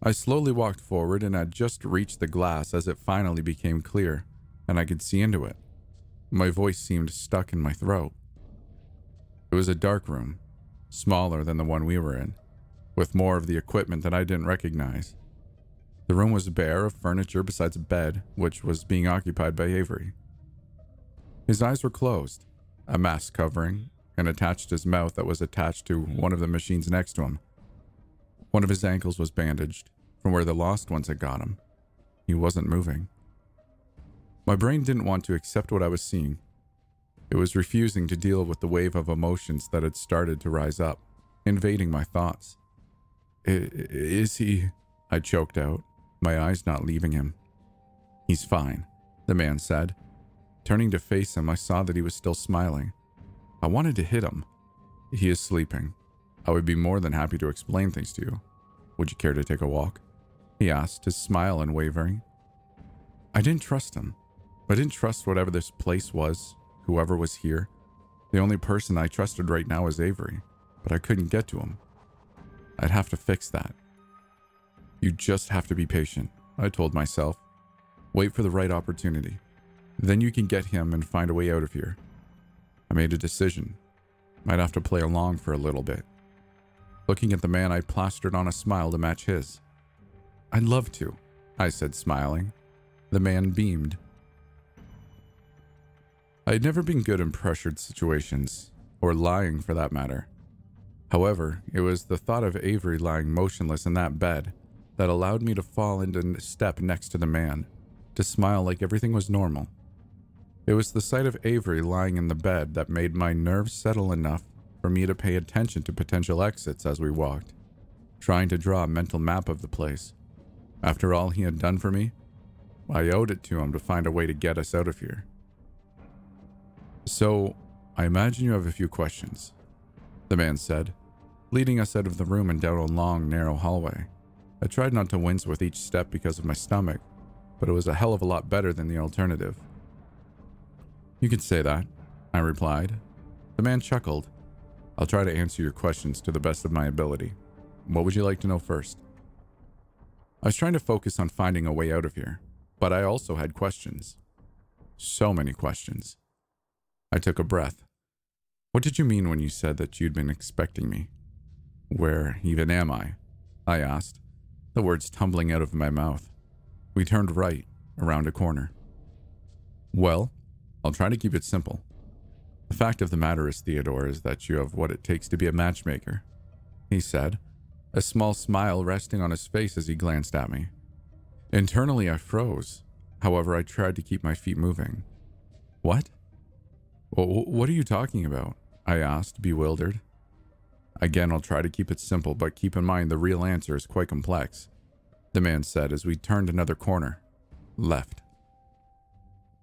I slowly walked forward and had just reached the glass as it finally became clear, and I could see into it. My voice seemed stuck in my throat. It was a dark room, smaller than the one we were in, with more of the equipment that I didn't recognize. The room was bare of furniture besides a bed, which was being occupied by Avery. His eyes were closed, a mask covering, and attached his mouth that was attached to one of the machines next to him. One of his ankles was bandaged, from where the lost ones had got him. He wasn't moving. My brain didn't want to accept what I was seeing. It was refusing to deal with the wave of emotions that had started to rise up, invading my thoughts. Is he? I choked out, my eyes not leaving him. He's fine, the man said. Turning to face him, I saw that he was still smiling. I wanted to hit him. He is sleeping. I would be more than happy to explain things to you. Would you care to take a walk? He asked, his smile unwavering. I didn't trust him. I didn't trust whatever this place was, whoever was here. The only person I trusted right now is Avery, but I couldn't get to him. I'd have to fix that. You just have to be patient, I told myself. Wait for the right opportunity. Then you can get him and find a way out of here. I made a decision. Might have to play along for a little bit. Looking at the man, I plastered on a smile to match his. I'd love to, I said, smiling. The man beamed. I had never been good in pressured situations, or lying for that matter. However, it was the thought of Avery lying motionless in that bed that allowed me to fall into step next to the man, to smile like everything was normal. It was the sight of Avery lying in the bed that made my nerves settle enough for me to pay attention to potential exits as we walked, trying to draw a mental map of the place. After all he had done for me, I owed it to him to find a way to get us out of here. So, I imagine you have a few questions, the man said, leading us out of the room and down a long, narrow hallway. I tried not to wince with each step because of my stomach, but it was a hell of a lot better than the alternative. You could say that, I replied. The man chuckled. I'll try to answer your questions to the best of my ability. What would you like to know first? I was trying to focus on finding a way out of here, but I also had questions. So many questions. I took a breath. What did you mean when you said that you'd been expecting me? Where even am I? I asked, the words tumbling out of my mouth. We turned right, around a corner. Well, I'll try to keep it simple. The fact of the matter is, Theodore, is that you have what it takes to be a matchmaker, he said, a small smile resting on his face as he glanced at me. Internally, I froze. However, I tried to keep my feet moving. What? What are you talking about? I asked, bewildered. Again, I'll try to keep it simple, but keep in mind the real answer is quite complex, the man said as we turned another corner. Left.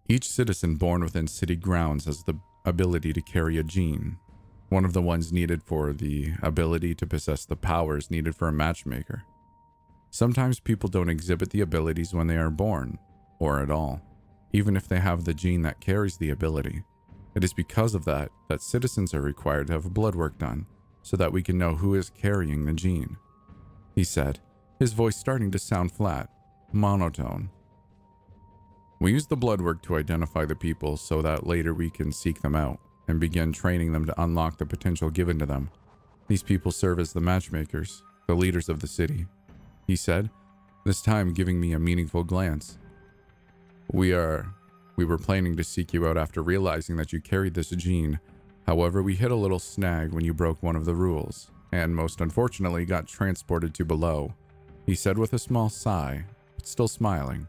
Each citizen born within city grounds has the ability to carry a gene, one of the ones needed for the ability to possess the powers needed for a matchmaker. Sometimes people don't exhibit the abilities when they are born, or at all, even if they have the gene that carries the ability. It is because of that citizens are required to have blood work done, so that we can know who is carrying the gene, he said, his voice starting to sound flat, monotone. We use the blood work to identify the people so that later we can seek them out and begin training them to unlock the potential given to them. These people serve as the matchmakers, the leaders of the city, he said, this time giving me a meaningful glance. We were planning to seek you out after realizing that you carried this gene. However, we hit a little snag when you broke one of the rules, and most unfortunately got transported to below, he said with a small sigh, but still smiling.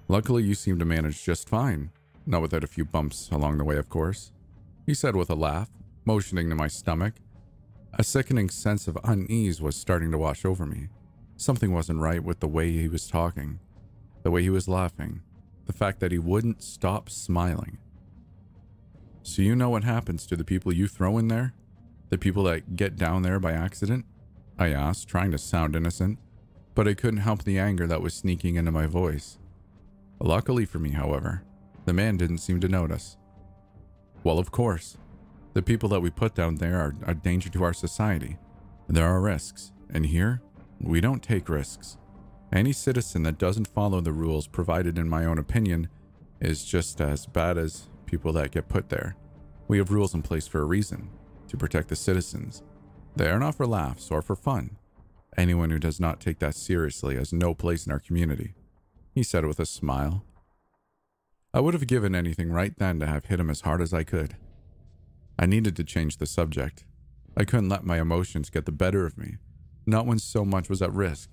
Luckily, you seem to manage just fine, not without a few bumps along the way, of course. he said with a laugh, motioning to my stomach. A sickening sense of unease was starting to wash over me. Something wasn't right with the way he was talking, the way he was laughing, the fact that he wouldn't stop smiling. So you know what happens to the people you throw in there? The people that get down there by accident? I asked, trying to sound innocent, but I couldn't help the anger that was sneaking into my voice. Luckily for me, however, the man didn't seem to notice. Well, of course. The people that we put down there are a danger to our society. There are risks, and here, we don't take risks. Any citizen that doesn't follow the rules provided in my own opinion is just as bad as people that get put there. We have rules in place for a reason, to protect the citizens. They are not for laughs or for fun. Anyone who does not take that seriously has no place in our community, he said with a smile. I would have given anything right then to have hit him as hard as I could. I needed to change the subject. I couldn't let my emotions get the better of me, not when so much was at risk.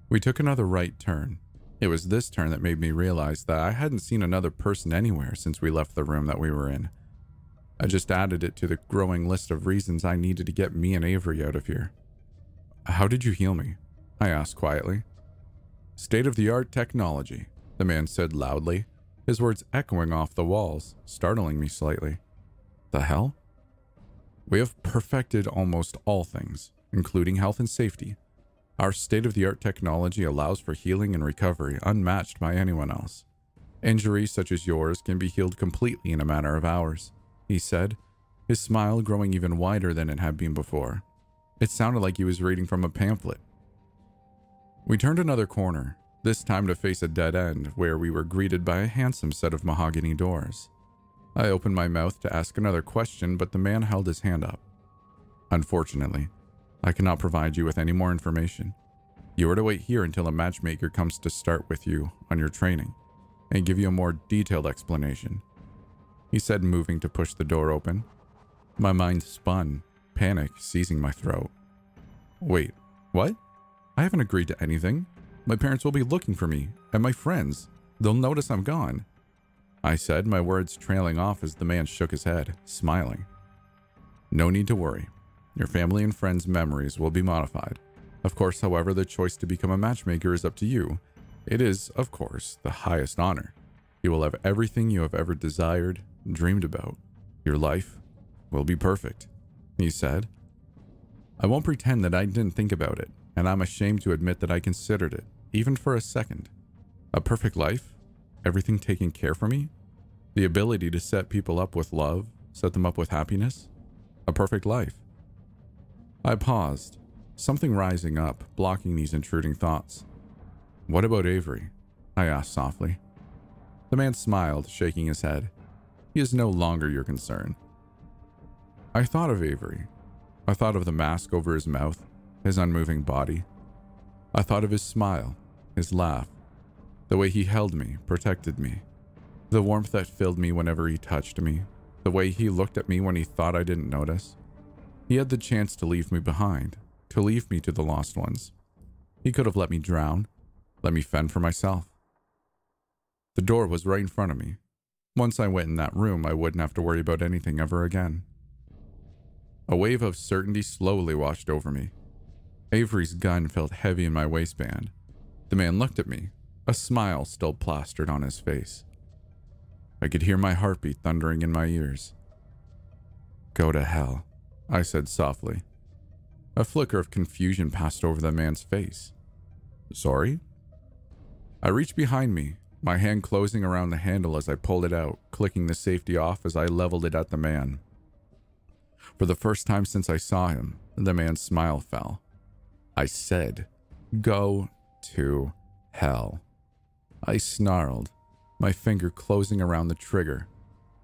We took another right turn. It was this turn that made me realize that I hadn't seen another person anywhere since we left the room that we were in. I just added it to the growing list of reasons I needed to get me and Avery out of here. How did you heal me? I asked quietly. State-of-the-art technology, the man said loudly, his words echoing off the walls, startling me slightly. The hell? We have perfected almost all things, including health and safety. Our state-of-the-art technology allows for healing and recovery unmatched by anyone else. Injuries such as yours can be healed completely in a matter of hours, he said, his smile growing even wider than it had been before. It sounded like he was reading from a pamphlet. We turned another corner, this time to face a dead end where we were greeted by a handsome set of mahogany doors. I opened my mouth to ask another question, but the man held his hand up. Unfortunately, I cannot provide you with any more information. You are to wait here until a matchmaker comes to start with you on your training and give you a more detailed explanation, he said, moving to push the door open. My mind spun, panic seizing my throat. Wait, what? I haven't agreed to anything. My parents will be looking for me, and my friends. They'll notice I'm gone, I said, my words trailing off as the man shook his head, smiling. No need to worry. Your family and friends' memories will be modified. Of course, however, the choice to become a matchmaker is up to you. It is, of course, the highest honor. You will have everything you have ever desired, dreamed about. Your life will be perfect, he said. I won't pretend that I didn't think about it, and I'm ashamed to admit that I considered it, even for a second. A perfect life? Everything taken care for me? The ability to set people up with love, set them up with happiness? A perfect life. I paused, something rising up, blocking these intruding thoughts. What about Avery? I asked softly. The man smiled, shaking his head. He is no longer your concern. I thought of Avery. I thought of the mask over his mouth, his unmoving body. I thought of his smile, his laugh, the way he held me, protected me, the warmth that filled me whenever he touched me, the way he looked at me when he thought I didn't notice. He had the chance to leave me behind, to leave me to the lost ones. He could have let me drown, let me fend for myself. The door was right in front of me. Once I went in that room, I wouldn't have to worry about anything ever again. A wave of certainty slowly washed over me. Avery's gun felt heavy in my waistband. The man looked at me, a smile still plastered on his face. I could hear my heartbeat thundering in my ears. Go to hell, I said softly. A flicker of confusion passed over the man's face. Sorry? I reached behind me, my hand closing around the handle as I pulled it out, clicking the safety off as I leveled it at the man. For the first time since I saw him, the man's smile fell. I said, go to hell. I snarled, my finger closing around the trigger.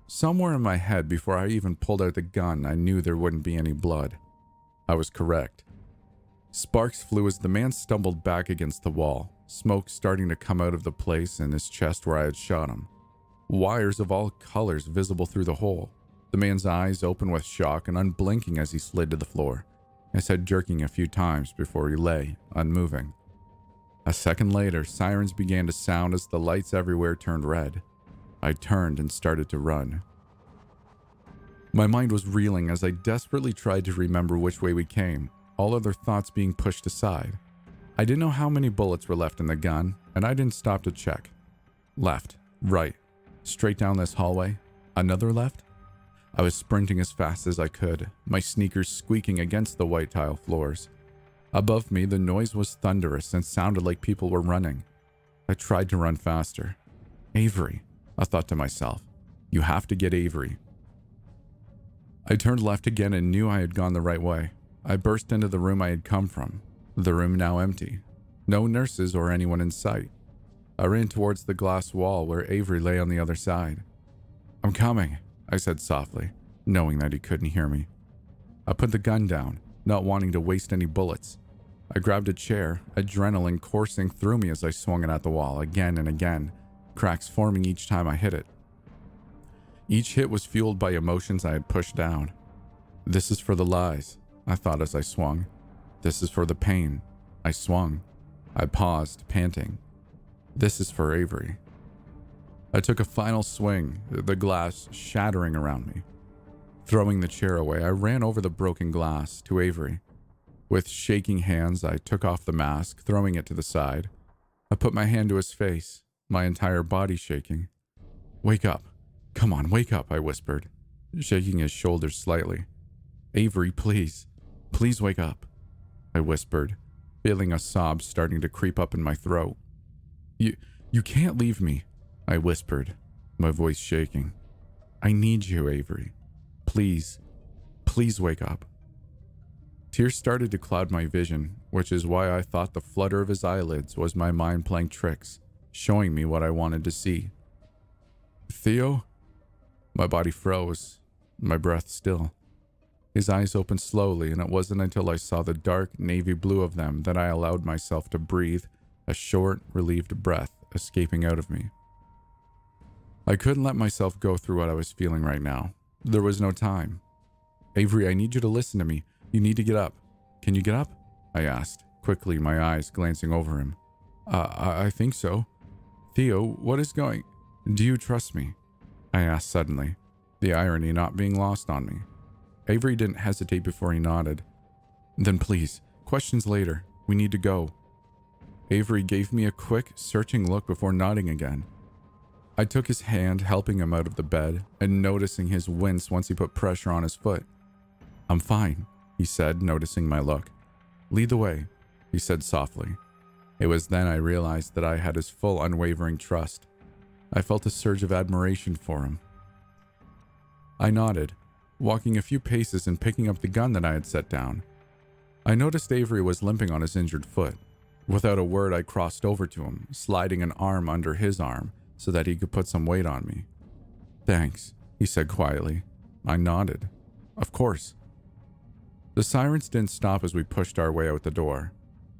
Somewhere in my head, before I even pulled out the gun, I knew there wouldn't be any blood. I was correct. Sparks flew as the man stumbled back against the wall, smoke starting to come out of the place in his chest where I had shot him. Wires of all colors visible through the hole. The man's eyes open with shock and unblinking as he slid to the floor, his head jerking a few times before he lay, unmoving. A second later, sirens began to sound as the lights everywhere turned red. I turned and started to run. My mind was reeling as I desperately tried to remember which way we came, all other thoughts being pushed aside. I didn't know how many bullets were left in the gun, and I didn't stop to check. Left, right, straight down this hallway, another left. I was sprinting as fast as I could, my sneakers squeaking against the white tile floors. Above me, the noise was thunderous and sounded like people were running. I tried to run faster. Avery, I thought to myself. You have to get Avery. I turned left again and knew I had gone the right way. I burst into the room I had come from. The room now empty. No nurses or anyone in sight. I ran towards the glass wall where Avery lay on the other side. I'm coming, I said softly, knowing that he couldn't hear me. I put the gun down, not wanting to waste any bullets. I grabbed a chair, adrenaline coursing through me as I swung it at the wall again and again, cracks forming each time I hit it. Each hit was fueled by emotions I had pushed down. This is for the lies, I thought as I swung. This is for the pain. I swung. I paused, panting. This is for Avery. I took a final swing, the glass shattering around me. Throwing the chair away, I ran over the broken glass to Avery. With shaking hands, I took off the mask, throwing it to the side. I put my hand to his face, my entire body shaking. Wake up. Come on, wake up, I whispered, shaking his shoulders slightly. Avery, please. Please wake up, I whispered, feeling a sob starting to creep up in my throat. You can't leave me, I whispered, my voice shaking. I need you, Avery. Please, please wake up. Tears started to cloud my vision, which is why I thought the flutter of his eyelids was my mind playing tricks, showing me what I wanted to see. Theo? My body froze, my breath still. His eyes opened slowly, and it wasn't until I saw the dark navy blue of them that I allowed myself to breathe, a short, relieved breath escaping out of me. I couldn't let myself go through what I was feeling right now. There was no time. Avery, I need you to listen to me. You need to get up. Can you get up? I asked, quickly, my eyes glancing over him. I think so. Theo, what is going... Do you trust me? I asked suddenly, the irony not being lost on me. Avery didn't hesitate before he nodded. Then please, questions later. We need to go. Avery gave me a quick, searching look before nodding again. I took his hand, helping him out of the bed, and noticing his wince once he put pressure on his foot. I'm fine, he said, noticing my look. Lead the way, he said softly. It was then I realized that I had his full unwavering trust. I felt a surge of admiration for him. I nodded, walking a few paces and picking up the gun that I had set down. I noticed Avery was limping on his injured foot. Without a word, I crossed over to him, sliding an arm under his arm so that he could put some weight on me. Thanks, he said quietly. I nodded. Of course. The sirens didn't stop as we pushed our way out the door.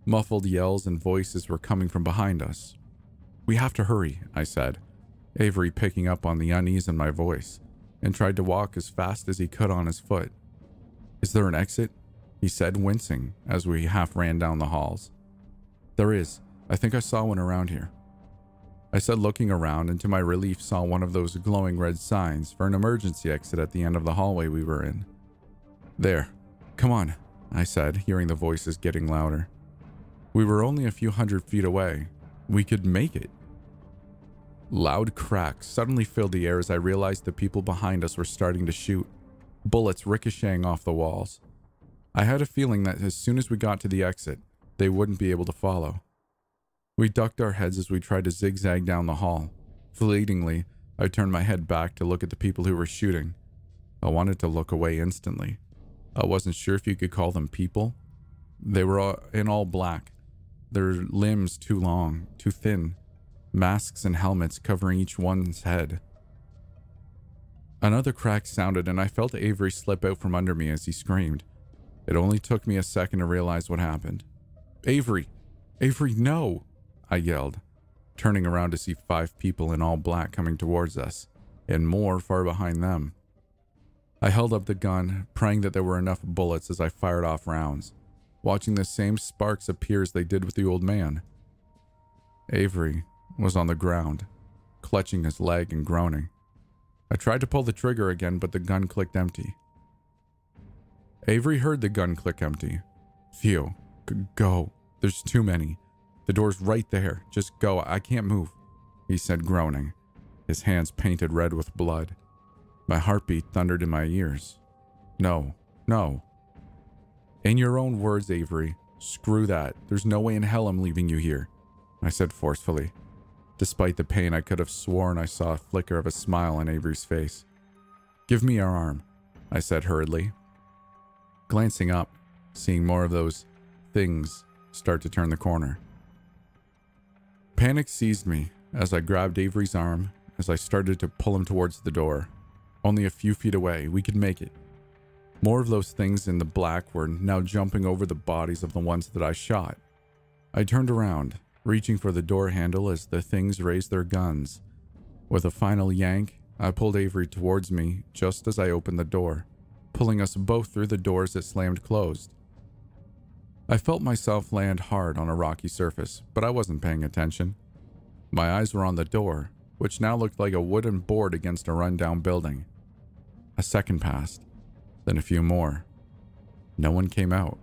Muffled yells and voices were coming from behind us. We have to hurry, I said, Avery picking up on the unease in my voice, and tried to walk as fast as he could on his foot. Is there an exit? He said, wincing as we half ran down the halls. There is. I think I saw one around here. I said, looking around, and to my relief saw one of those glowing red signs for an emergency exit at the end of the hallway we were in. There. Come on, I said, hearing the voices getting louder. We were only a few 100 feet away. We could make it. Loud cracks suddenly filled the air as I realized the people behind us were starting to shoot, bullets ricocheting off the walls. I had a feeling that as soon as we got to the exit, they wouldn't be able to follow. We ducked our heads as we tried to zigzag down the hall. Fleetingly, I turned my head back to look at the people who were shooting. I wanted to look away instantly. I wasn't sure if you could call them people. They were in all black, their limbs too long, too thin, masks and helmets covering each one's head. Another crack sounded and I felt Avery slip out from under me as he screamed. It only took me a second to realize what happened. Avery! Avery, no! I yelled, turning around to see 5 people in all black coming towards us, and more far behind them. I held up the gun, praying that there were enough bullets as I fired off rounds, watching the same sparks appear as they did with the old man. Avery was on the ground, clutching his leg and groaning. I tried to pull the trigger again, but the gun clicked empty. Avery heard the gun click empty. Theo, go. There's too many. The door's right there. Just go. I can't move, he said, groaning, his hands painted red with blood. My heartbeat thundered in my ears. No, no. In your own words, Avery, screw that. There's no way in hell I'm leaving you here, I said forcefully. Despite the pain, I could have sworn I saw a flicker of a smile on Avery's face. Give me your arm, I said hurriedly. Glancing up, seeing more of those things start to turn the corner. Panic seized me as I grabbed Avery's arm as I started to pull him towards the door. Only a few feet away, we could make it. More of those things in the black were now jumping over the bodies of the ones that I shot. I turned around, reaching for the door handle as the things raised their guns. With a final yank, I pulled Avery towards me just as I opened the door, pulling us both through the doors that slammed closed. I felt myself land hard on a rocky surface, but I wasn't paying attention. My eyes were on the door, which now looked like a wooden board against a rundown building. A second passed, then a few more. No one came out.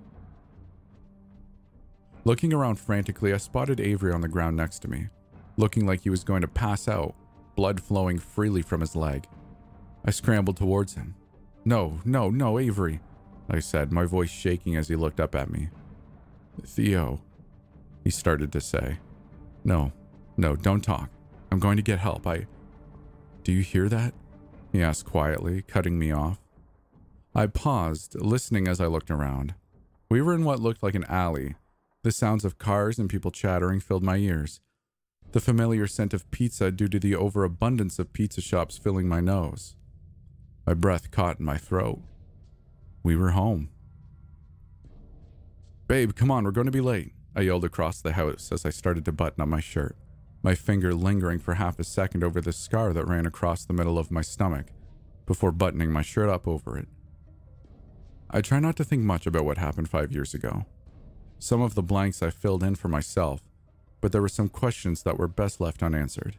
Looking around frantically, I spotted Avery on the ground next to me, looking like he was going to pass out, blood flowing freely from his leg. I scrambled towards him. No, no, no, Avery, I said, my voice shaking as he looked up at me. Theo, he started to say. No, don't talk. I'm going to get help. Do you hear that? He asked quietly, cutting me off. I paused, listening as I looked around. We were in what looked like an alley. The sounds of cars and people chattering filled my ears. The familiar scent of pizza due to the overabundance of pizza shops filling my nose. My breath caught in my throat. We were home. Babe, come on, we're going to be late, I yelled across the house as I started to button up my shirt, my finger lingering for half a second over the scar that ran across the middle of my stomach before buttoning my shirt up over it. I try not to think much about what happened 5 years ago. Some of the blanks I filled in for myself, but there were some questions that were best left unanswered.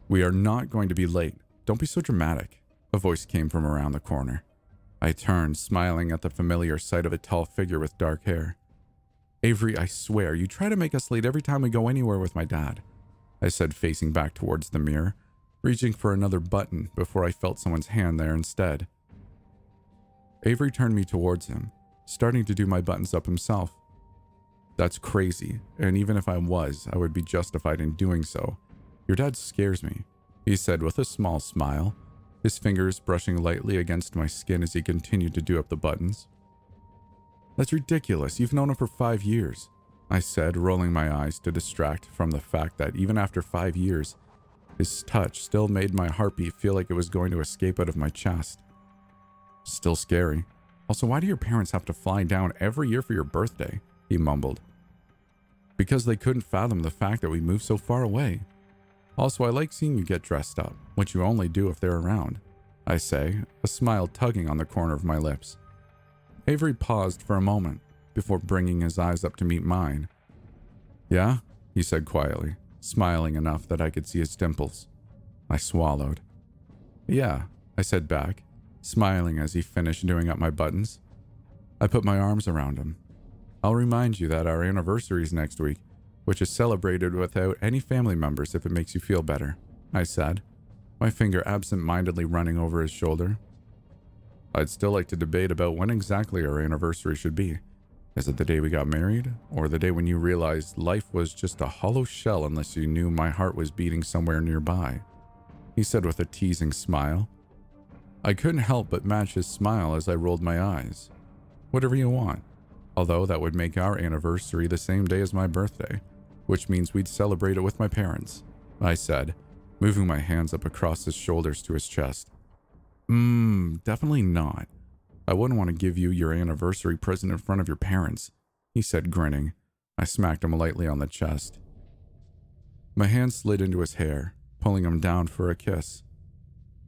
We are not going to be late. Don't be so dramatic, a voice came from around the corner. I turned, smiling at the familiar sight of a tall figure with dark hair. Avery, I swear, you try to make us late every time we go anywhere with my dad, I said, facing back towards the mirror, reaching for another button before I felt someone's hand there instead. Avery turned me towards him, starting to do my buttons up himself. That's crazy, and even if I was, I would be justified in doing so. Your dad scares me, he said with a small smile, his fingers brushing lightly against my skin as he continued to do up the buttons. That's ridiculous, you've known him for 5 years, I said, rolling my eyes to distract from the fact that even after 5 years, his touch still made my heartbeat feel like it was going to escape out of my chest. Still scary. Also, why do your parents have to fly down every year for your birthday? He mumbled. Because they couldn't fathom the fact that we moved so far away. Also, I like seeing you get dressed up, which you only do if they're around, I say, a smile tugging on the corner of my lips. Avery paused for a moment before bringing his eyes up to meet mine. Yeah, he said quietly, smiling enough that I could see his dimples. I swallowed. Yeah, I said back, smiling as he finished doing up my buttons. I put my arms around him. I'll remind you that our anniversary is next week, which is celebrated without any family members if it makes you feel better, I said, my finger absent-mindedly running over his shoulder. I'd still like to debate about when exactly our anniversary should be. Is it the day we got married, or the day when you realized life was just a hollow shell unless you knew my heart was beating somewhere nearby? He said with a teasing smile. I couldn't help but match his smile as I rolled my eyes. Whatever you want. Although that would make our anniversary the same day as my birthday, which means we'd celebrate it with my parents, I said, moving my hands up across his shoulders to his chest. Definitely not. I wouldn't want to give you your anniversary present in front of your parents, he said, grinning. I smacked him lightly on the chest. My hand slid into his hair, pulling him down for a kiss,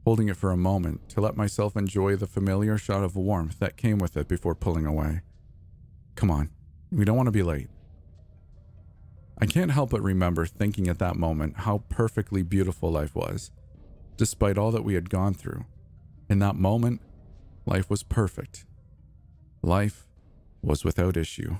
holding it for a moment to let myself enjoy the familiar shot of warmth that came with it before pulling away. Come on, we don't want to be late. I can't help but remember thinking at that moment how perfectly beautiful life was. despite all that we had gone through. In that moment, life was perfect. Life was without issue.